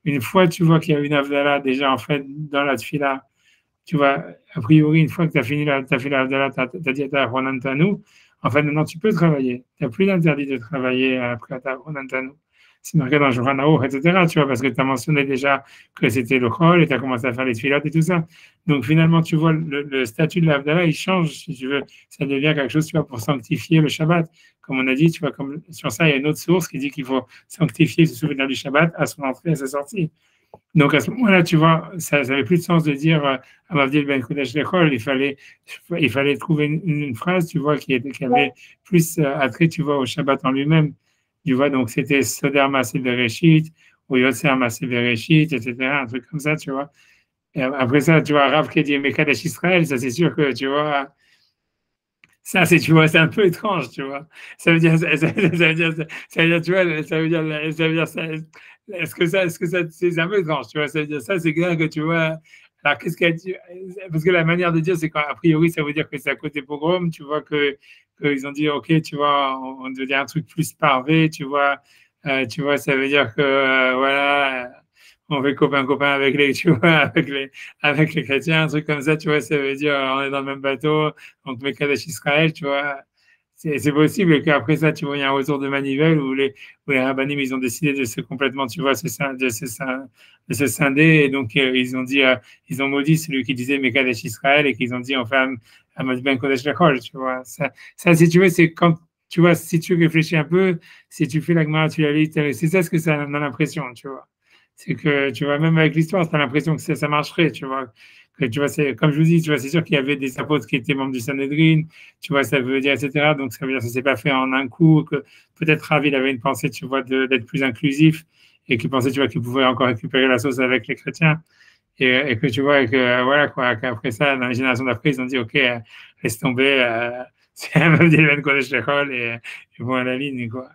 A: Une fois, tu vois qu'il y a une Havdalah déjà, en fait, dans la Tfila, tu vois, a priori, une fois que tu as fini t'as fait la Havdalah, tu as dit à ta Ronantanu, en fait, maintenant, tu peux travailler. Tu n'as plus d'interdit de travailler après ta Ronantanu. C'est marqué dans le Shulchan Aruch, etc., tu vois, parce que tu as mentionné déjà que c'était le Chol et tu as commencé à faire les filotes et tout ça. Donc, finalement, tu vois, le statut de l'Havdalah, il change, si tu veux. Ça devient quelque chose, tu vois, pour sanctifier le Shabbat. Comme on a dit, tu vois, comme sur ça, il y a une autre source qui dit qu'il faut sanctifier, se souvenir du Shabbat à son entrée et à sa sortie. Donc à ce moment-là, tu vois, ça n'avait plus de sens de dire à Mavdil Ben Kodesh Lechol, il fallait trouver une phrase, tu vois, qui avait plus attrait, tu vois, au Shabbat en lui-même. Tu vois, donc c'était Soder Maaseh Bereshit, ou Yotzer Maaseh Bereshit, etc., un truc comme ça, tu vois. Et après ça, tu vois, Rav qui dit Mekadesh Israël, ça c'est sûr que, tu vois, ça, c'est, tu vois, c'est un peu étrange, tu vois. Ça veut dire, ça veut dire, tu vois, ça veut dire, est-ce que ça, c'est un peu étrange, tu vois. Ça veut dire, ça, c'est clair que, tu vois, alors qu'est-ce qu'elle dit? Parce que la manière de dire, c'est qu'a priori, ça veut dire que c'est à côté pogrom, tu vois, qu'ils ont dit, OK, tu vois, on veut dire un truc plus parvé, tu vois, ça veut dire que, voilà, on fait copain-copain avec les, tu vois, avec les chrétiens, un truc comme ça, tu vois, ça veut dire, on est dans le même bateau, donc Mekadesh Israël, tu vois, c'est possible qu'après ça, tu vois, il y a un retour de manivelle où les rabbinim, ils ont décidé de se complètement, tu vois, de se scinder, et donc ils ont dit, ils ont maudit celui qui disait Mekadesh Israël, et qu'ils ont dit, enfin, Amad Ben Kodesh Lechol, tu vois, ça, si tu veux, c'est quand, tu vois, si tu réfléchis un peu, si tu fais la Gemara, tu la lis, c'est ça ce que ça donne l'impression, tu vois. C'est que, tu vois, même avec l'histoire, tu as l'impression que ça marcherait, tu vois. Que, tu vois, c'est, comme je vous dis, tu vois, c'est sûr qu'il y avait des apôtres qui étaient membres du Sanhedrin, tu vois, ça veut dire, etc. Donc, ça veut dire que ça s'est pas fait en un coup, que peut-être Rav, il avait une pensée, tu vois, d'être plus inclusif et qu'il pensait, tu vois, qu'il pouvait encore récupérer la sauce avec les chrétiens. Et que, tu vois, et que, voilà, quoi, qu'après ça, dans les générations d'après, ils ont dit, OK, laisse tomber, c'est un même d'élément collège l'école et bon, à la ligne, quoi.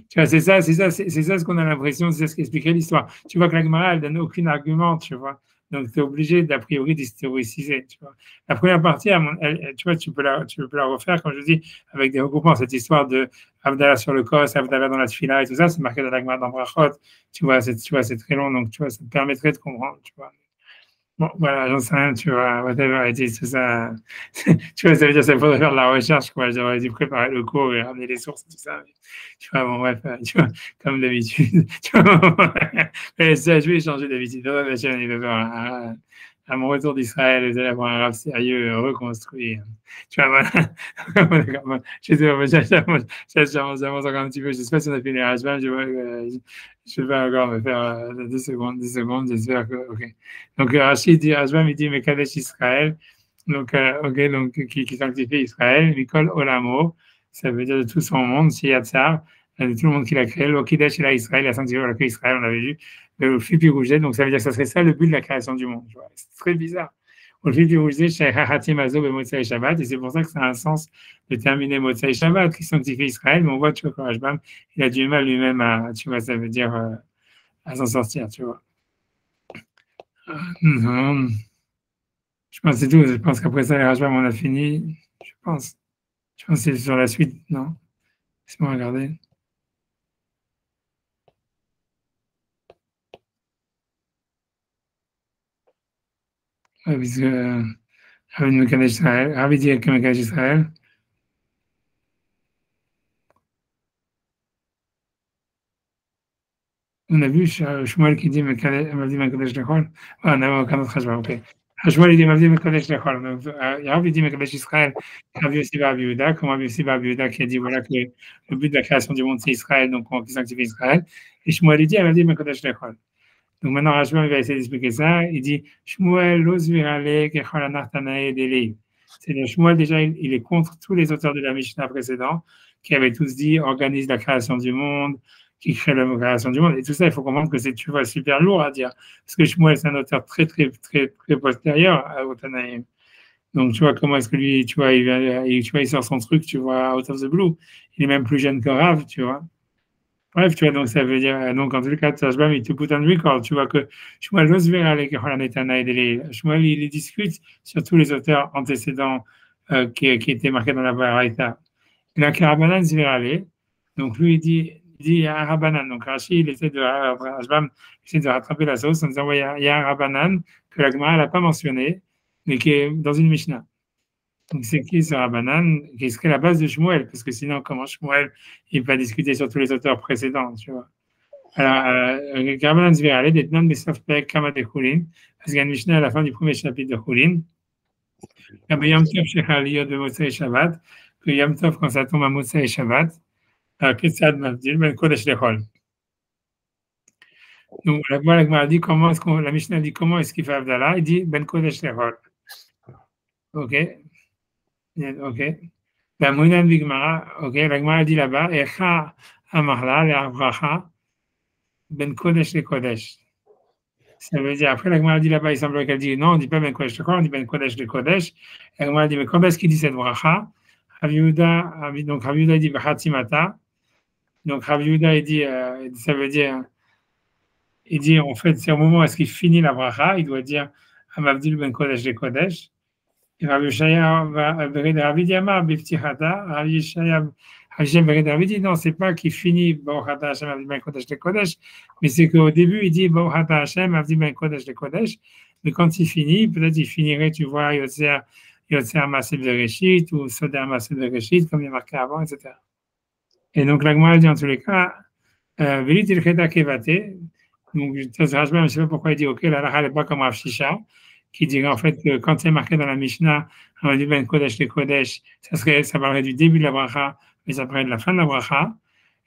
A: Tu vois, c'est ça ce qu'on a l'impression, c'est ce qu'expliquait l'histoire. Tu vois que la Gemara, elle donne aucun argument, tu vois. Donc, tu es obligé, d'a priori, d'historiciser, tu vois. La première partie, tu vois, tu peux la refaire, comme je dis, avec des regroupements. Cette histoire de Abdallah sur le Kos, Abdallah dans la Tfila et tout ça, c'est marqué dans la Gemara dans Brachot. Tu vois, c'est très long, donc, tu vois, ça te permettrait de comprendre, tu vois. Bon, voilà, j'en sais rien, tu vois, whatever it is, tout ça. Tu vois, ça veut dire qu'il faudrait faire de la recherche, quoi. J'aurais dû préparer le cours et ramener les sources, tout ça. Mais, tu vois, bon, bref, tu vois, comme d'habitude. Tu vois, mais ça, je vais changer d'habitude. Ouais, il va faire à mon retour d'Israël, vous allez avoir un rap sérieux, reconstruit. Tu vois, voilà. Je sais pas, j'avance encore un petit peu. Je sais pas si on a fait les HBAM, je vais encore me faire 2 secondes, j'espère que, ok. Donc, Rachid dit, Rashbam, il dit, Mekadesh Israël, donc, ok, donc, qui sanctifie Israël, Mikol Olamo, ça veut dire de tout son monde, Shiyatzar, de tout le monde qu'il a créé, Lokidesh il a Israël, il a sanctifié Israël, on avait vu, le Fipi Rouget, donc ça veut dire que ça serait ça le but de la création du monde. C'est très bizarre. Au Fipi Rouget, Shaychachatim Azo, Motsai Shabbat, et c'est pour ça que ça a un sens de terminer Motsai Shabbat, qui sanctifie Israël, mais on voit, tu vois, Rashbam, il a du mal lui-même à, tu vois, ça veut dire, à s'en sortir, tu vois. Je pense que c'est tout. Je pense qu'après ça, les Rashbam, on a fini. Je pense. Je pense que c'est sur la suite, non? Laisse-moi regarder. Ouais, puisque Ravi Mekadesh Israël, Ravi dit que Mekadesh Israël. On a vu Shmuel qui dit Mekadesh Lechol. On n'a aucun autre Hashbam, ok. Shmuel il dit Mekadesh Lechol. Donc, Ravi dit Mekadesh Israël. Ravi aussi Ravi Yehuda, comme Ravi aussi Ravi Yehuda qui a dit voilà que le but de la création du monde c'est Israël, donc on sanctifie Israël. Et Shmuel il dit Ravi Mekadesh Lechol. Donc maintenant, Rashbam va essayer d'expliquer ça. Il dit Shmuel l'osvirale kechol anartanae deli. C'est le Shmuel déjà, il est contre tous les auteurs de la Mishnah précédente qui avaient tous dit organise la création du monde, qui crée la création du monde. Et tout ça, il faut comprendre que c'est, tu vois, super lourd à dire. Parce que Shmuel, c'est un auteur très, très, très, très postérieur au Tanaïm. Donc, tu vois, comment est-ce que lui, tu vois, il sort son truc, tu vois, out of the blue. Il est même plus jeune que Rav, tu vois. Bref, tu vois, donc ça veut dire, donc en tout cas, Tashbam, il te put on record, tu vois que Shmuel il discute sur tous les auteurs antécédents qui étaient marqués dans la Baraita. Il a Karabanan Zvirale, donc lui, il dit un Rabanan. Donc Rashi, il essaie de rattraper la sauce en disant, ouais, il y a un Rabanan que la Gemara n'a pas mentionné, mais qui est dans une Mishnah. Donc, c'est qui ce Rabbanan qui serait la base de Shmuel? Parce que sinon, comment Shmuel il va discuter sur tous les auteurs précédents, tu vois? Alors, Rabbanan Zvirale, d'Etnan Besaf Pek Kama de Chulin, parce qu'il y a une Mishnah à la fin du premier chapitre de Chulin. Yom Tov Shechaliyot de Moshe et Shabbat, que Yom Tov, quand ça tombe à Moshe et Shabbat, Ketsad Mavdil, Ben Kodesh Lechol. Donc, la Gemara dit comment est-ce qu'on, la Mishnah dit comment est-ce qu'il fait Avdallah? Il dit Ben Kodesh Lechol. Ok? Ok. La Mounan Bigmara, ok, la Gemara dit là-bas, Echa Amarla, le Avracha, Ben Kodesh le Kodesh. Ça veut dire, après la Gemara dit là-bas, il semble qu'elle dit, non, on ne dit pas Ben Kodesh le Kodesh, on dit Ben Kodesh le Kodesh. La Gemara dit, mais quand est-ce qu'il dit cette Vracha? Donc Rav Yehuda dit Bachatimata. Donc Rav Yehuda, il dit, ça veut dire, il dit, en fait, c'est au moment où est-ce qu'il finit la Vracha, il doit dire Amavdil Ben Kodesh le Kodesh. Rabbi Yeshaya Rabbi Diamar Biftichata, Rabbi Yeshaya Rabbi dit non, c'est pas qu'il finit Bauchata Hashem Avdi Ben Kodesh le Kodesh, mais c'est qu'au début il dit Bauchata Hashem Avdi Ben Kodesh le Kodesh, mais quand il finit, peut-être il finirait, tu vois, Yotzer Masel Bereshit ou Soder Masel Bereshit, comme il est marqué avant, etc. Et donc la Gemara dit en tous les cas, Velit il Cheta Kevate, donc je ne sais pas pourquoi il dit ok, la lacha n'est pas comme Rav Shisha, qui dirait en fait que quand c'est marqué dans la Mishnah, on va dire Ben Kodesh le Kodesh, ça parlerait du début de la bracha, mais ça parlerait de la fin de la bracha.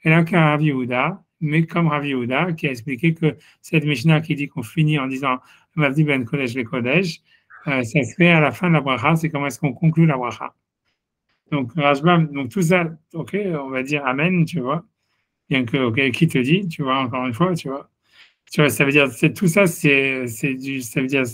A: Et là, qu'à Rav Yehuda, mais comme Rav Yehuda, qui a expliqué que cette Mishnah qui dit qu'on finit en disant on va dire Ben Kodesh le Kodesh, ça se fait à la fin de la bracha, c'est comment est-ce qu'on conclut la bracha. Donc, Rashbam, donc tout ça, ok, on va dire Amen, tu vois. Bien que, ok, qui te dit, tu vois, encore une fois, tu vois. Tu vois, ça veut dire, tout ça, c'est du, ça veut dire,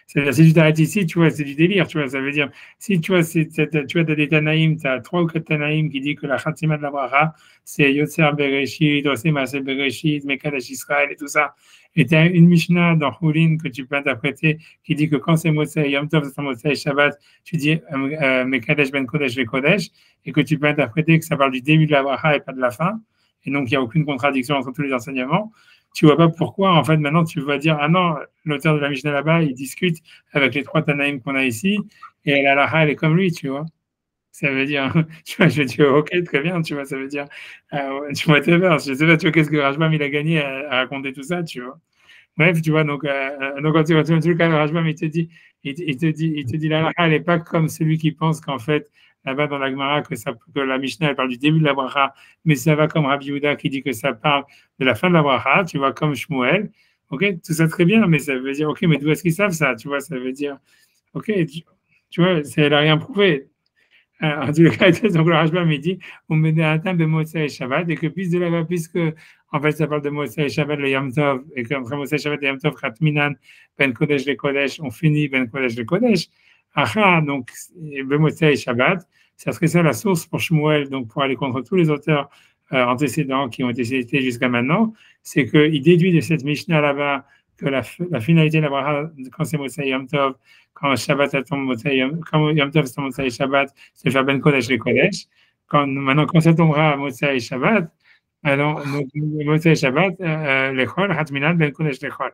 A: c'est du Tarat ici, tu vois, c'est du délire, tu vois, ça veut dire, si tu vois, tu as des Tanaïm, tu as 3 ou 4 Tanaïm qui disent que la Khatima de la Bracha, c'est Yotzer Bereshit, Oseh Maseh Bereshit, Mekadesh Israël et tout ça. Et tu as une Mishnah dans Chulin que tu peux interpréter qui dit que quand c'est Moshe, Yom Tov, c'est Moshe et Shabbat, tu dis Mekadesh Ben Kodesh le Kodesh, et que tu peux interpréter que ça parle du début de la Bracha et pas de la fin. Et donc, il n'y a aucune contradiction entre tous les enseignements. Tu vois pas pourquoi, en fait, maintenant, tu vas dire, ah non, l'auteur de la Mishnah là-bas, il discute avec les 3 Tanaïm qu'on a ici, et la Laha, elle est comme lui, tu vois. Ça veut dire, tu vois, je dis, ok, très bien, tu vois, ça veut dire, tu vois, je sais pas, tu vois, qu'est-ce que Rashbam, il a gagné à raconter tout ça, tu vois. Bref, tu vois, donc quand tu le cas, Rashbam, il te dit, la Laha, elle n'est pas comme celui qui pense qu'en fait, là-bas dans la Gemara, que la Mishnah, elle parle du début de la bracha, mais ça va comme Rabbi Yehuda qui dit que ça parle de la fin de la bracha, tu vois, comme Shmuel. Ok, tout ça très bien, mais ça veut dire, ok, mais d'où est-ce qu'ils savent ça? Tu vois, ça veut dire, ok, tu vois, elle n'a rien prouvé. En tout cas, donc le Rashbam, il dit, on met un temps de Moshe et Shabbat, et que puisque, en fait, ça parle de Moshe et Shabbat, le Yom Tov, et qu'entre Moshe et Shabbat et Yom Tov, Khatminan, Ben Kodesh le Kodesh, on finit Ben Kodesh le Kodesh. Aha, donc, Moshe et Shabbat, ça serait ça la source pour Shmuel, donc pour aller contre tous les auteurs antécédents qui ont été cités jusqu'à maintenant, c'est qu'il déduit de cette Mishnah là-bas que la finalité de la bracha, quand c'est Motsei Yom Tov, quand Shabbat ça tombe quand Yom Tov c'est Motsei Shabbat, c'est faire Ben Kodesh les Kodesh. Maintenant, quand ça tombera Motsei Shabbat, alors, Motsei Shabbat, l'Echol, Hatminat, Ben Kodesh l'Echol.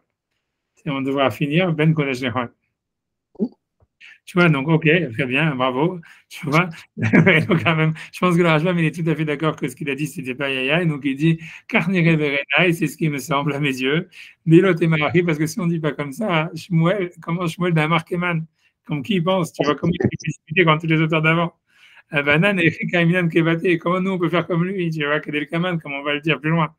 A: On devra finir Ben Kodesh l'Echol. Tu vois, donc, ok, très bien, bravo. Tu vois, donc, quand même, je pense que le Rajbam, il est tout à fait d'accord que ce qu'il a dit, c'était pas yaya. Donc, il dit, Karnire Verena, et c'est ce qui me semble à mes yeux. Dilot et Malachi, parce que si on ne dit pas comme ça, Shmuel, comment Shmuel d'un Markeman, comme qui pense, tu vois, comment il peut expliquer quand tous les auteurs d'avant. Banan et Kaiminan Kevate, comment nous on peut faire comme lui, tu vois, Kadel Kaman, comme on va le dire plus loin.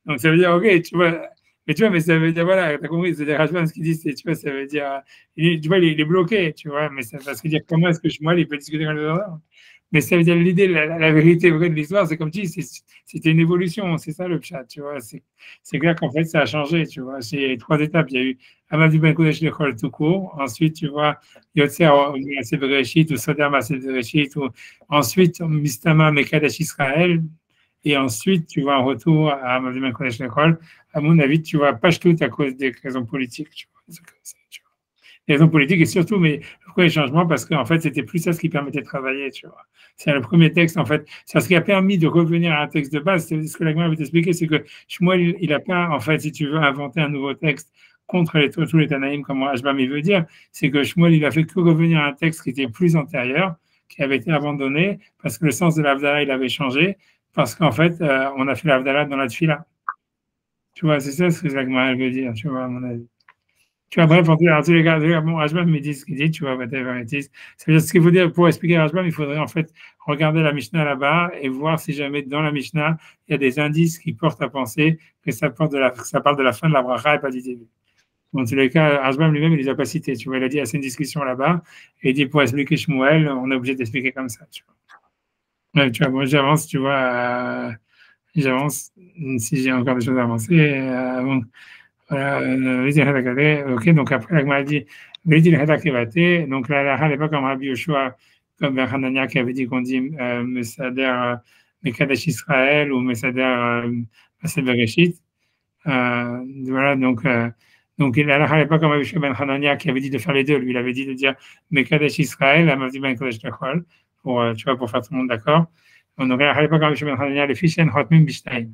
A: Donc, ça veut dire, ok, tu vois. Mais tu vois, mais ça veut dire, voilà, tu as compris, c'est-à-dire, Rajban, ce qu'il dit, c'est, tu vois, ça veut dire, tu vois, il est bloqué, tu vois, mais ça veut dire, comment est-ce que moi, il peut discuter dans les ordres. Mais ça veut dire, l'idée, la vérité vraie de l'histoire, c'est comme tu dis, c'était une évolution, c'est ça le chat, tu vois, c'est clair qu'en fait, ça a changé, tu vois, c'est 3 étapes, il y a eu Amav du Ben Kodesh l'école tout court, ensuite, tu vois, Yotzer, Maaseh Bereshit, ou Sodar Maaseh Bereshit, ou ensuite, Mistama, Mekadesh Israël, et ensuite, tu vois, un retour à Amav du Ben Kodesh l'école. À mon avis, tu vois, pas tout à cause des raisons politiques, tu vois. C'est comme ça, tu vois. Les raisons politiques et surtout, mais pourquoi les changements? Parce qu'en fait, c'était plus ça ce qui permettait de travailler, tu vois. C'est le premier texte, en fait. C'est ce qui a permis de revenir à un texte de base. C'est ce que l'Agma avait expliqué, c'est que Shmuel, il n'a pas, en fait, si tu veux, inventé un nouveau texte contre tous les Tanaïm, comme Hashbam il veut dire. C'est que Shmuel, il a fait que revenir à un texte qui était plus antérieur, qui avait été abandonné, parce que le sens de l'Avdala, il avait changé, parce qu'en fait, on a fait l'Avdala dans la Tfila. Tu vois, c'est ça ce que Zagma veut dire, tu vois, à mon avis. Tu vois, bref, en tous les cas, bon, Rajbam me dit ce qu'il dit, tu vois, whatever it is. C'est ce qu'il faut dire, pour expliquer Rajbam, il faudrait en fait regarder la Mishnah là-bas et voir si jamais dans la Mishnah, il y a des indices qui portent à penser que ça parle de la fin de la bracha et pas du début. Dans tous les cas, Rajbam lui-même, il les a pas cités, tu vois, il a dit, c'est une discussion là-bas, et il dit, pour expliquer Shmuel, on est obligé d'expliquer comme ça, tu vois. Ouais, tu vois, moi j'avance, tu vois, j'avance, si j'ai encore des choses à avancer, bon. Ok, donc après, la Gemara dit, donc la halakha n'est pas comme Rabbi Yoshua, comme Ben Hanania qui avait dit qu'on dit Mesader Mekadesh Israël ou Mesader Maaseh Bereshit. Voilà, donc la halakha n'est pas comme Rabbi Yoshua Ben Hanania qui avait dit de faire les deux. Lui, il avait dit de dire Mekadesh Israël, Amavdi Ben Kodesh Lechol, pour, tu vois, pour faire tout le monde d'accord. Donc la halakha n'est pas comme Rabbi Yoshua Ben Hanania, le Fishen Hotmim Bishtaim.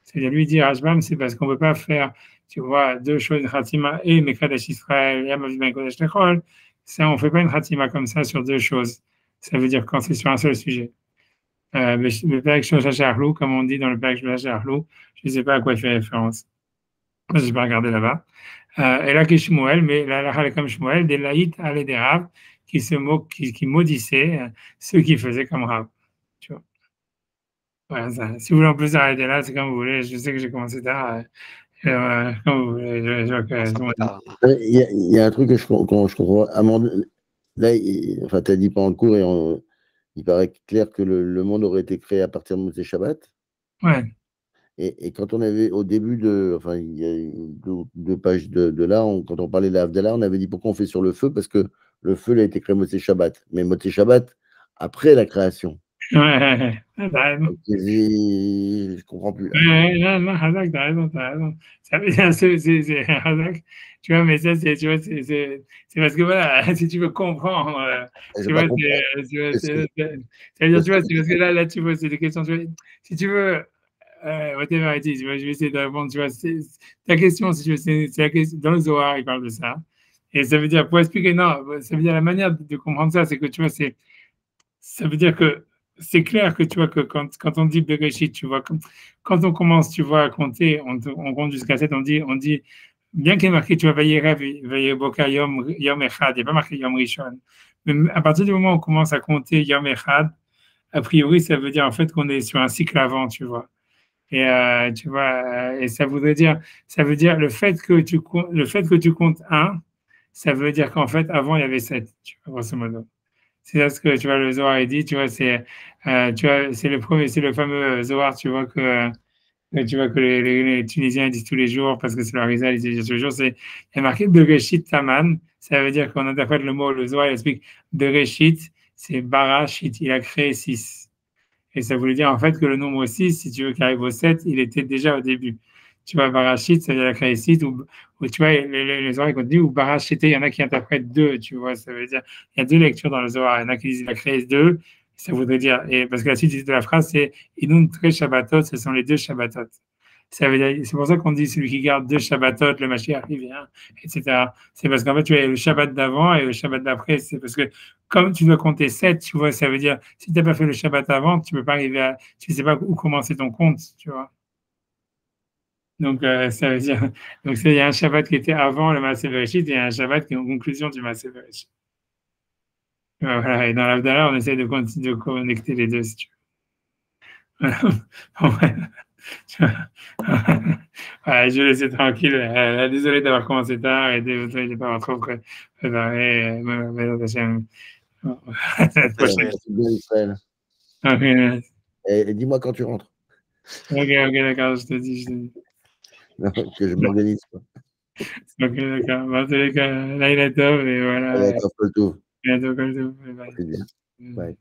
A: C'est-à-dire lui dire Hashbam, c'est parce qu'on ne peut pas faire, tu vois, deux choses, Khatima et Mekadesh Israël et Amav Ben Kodesh Lechol. Ça, on ne fait pas une Khatima comme ça sur deux choses. Ça veut dire quand c'est sur un seul sujet. Le Père Shoshach Arlou, comme on dit dans le Père Shoshach Arlou, je ne sais pas à quoi il fait référence. Moi, je n'ai pas regardé là-bas. Et là, qui Shmuel, mais là, la comme Shmuel, des laïcs allaient des raves qui maudissaient ceux qui faisaient comme raves. Tu vois. Voilà, ça. Si vous voulez en plus arrêter là, c'est comme vous voulez. Je sais que j'ai commencé tard. Comme vous voulez.
B: Il y a un truc que je comprends. Là, enfin, tu as dit pendant le cours, et il paraît clair que le monde aurait été créé à partir de Moshe Shabbat.
A: Ouais.
B: Et quand on avait, au début enfin, il y a deux pages de là, quand on parlait de l'Avdallah, on avait dit pourquoi on fait sur le feu, parce que le feu il a été créé Moshe Shabbat. Mais Moshe Shabbat, après la création.
A: Ouais.
B: Je comprends plus.
A: Non, Hazak, t'as raison. Ça veut dire, c'est Hazak. Tu vois, mais ça, tu vois, c'est parce que voilà, si tu veux comprendre, tu vois, ça veut dire, tu vois, c'est parce que là, tu vois, c'est des questions, tu vois, si tu veux, whatever it is, tu vois, je vais essayer de répondre, tu vois, ta question, si tu veux, c'est la question, dans le Zohar, il parle de ça. Et ça veut dire, pour expliquer, non, ça veut dire la manière de comprendre ça, c'est que, tu vois, ça veut dire que c'est clair que tu vois que quand on dit Bereshit, tu vois, quand on commence, tu vois, à compter, on compte jusqu'à 7, on dit, bien qu'il y ait marqué, tu vois, Vayerev Boka Yom Echad, il n'y a pas marqué Yom Rishon. Mais à partir du moment où on commence à compter Yom Echad, a priori, ça veut dire en fait qu'on est sur un cycle avant, tu vois. Et tu vois, et ça veut dire le fait que tu comptes un, ça veut dire qu'en fait, avant, il y avait 7, tu vois, grosso modo. C'est ça ce que tu vois le Zohar dit, tu vois, tu vois, c'est le fameux Zohar, tu vois que les Tunisiens disent tous les jours parce que c'est leur Rizal, ils disent tous les jours, il y a marqué Bereshit Taman, ça veut dire qu'on interprète le mot, le Zohar il explique Bereshit, c'est Barashit, il a créé 6. Et ça voulait dire en fait que le nombre 6, si tu veux qu'il arrive au 7, il était déjà au début. tu vois, Barachit, ça veut dire la création, ou tu vois, les Zohar continuent, ou Barachité, il y en a qui interprètent deux, tu vois, ça veut dire, il y a deux lectures dans le Zohar, il y en a qui disent la création deux, ça voudrait dire, et parce que la suite de la phrase, c'est Inun Tre Shabbatot, ce sont les deux Shabbatot. Ça veut dire, c'est pour ça qu'on dit celui qui garde deux Shabbatot, le Mashiach il vient, etc. C'est parce qu'en fait, tu as le Shabbat d'avant et le Shabbat d'après. C'est parce que comme tu dois compter 7, tu vois, ça veut dire, si tu n'as pas fait le Shabbat avant, tu ne peux pas arriver à, tu ne sais pas où commencer ton compte, tu vois. Donc, ça veut dire, donc il y a un Shabbat qui était avant le Maaseh Bereshit et un Shabbat qui est en conclusion du Maaseh Bereshit. Voilà, et dans l'Avdallah, on essaie de connecter les deux, si tu veux. Voilà. Ouais, je vais laisser tranquille. Désolé d'avoir commencé tard et désolé de ne pas avoir trop préparé.
B: C'est bien Israël.
A: Ok,
B: Et dis-moi quand tu rentres.
A: ok, d'accord, je te dis.
B: Non, que je m'organise.
A: Ok, d'accord. Bon, en tous les cas, là, il est top et voilà.
B: D'accord, Colto.
A: Bientôt, comme tout. Bye.
B: C'est bien. Bye.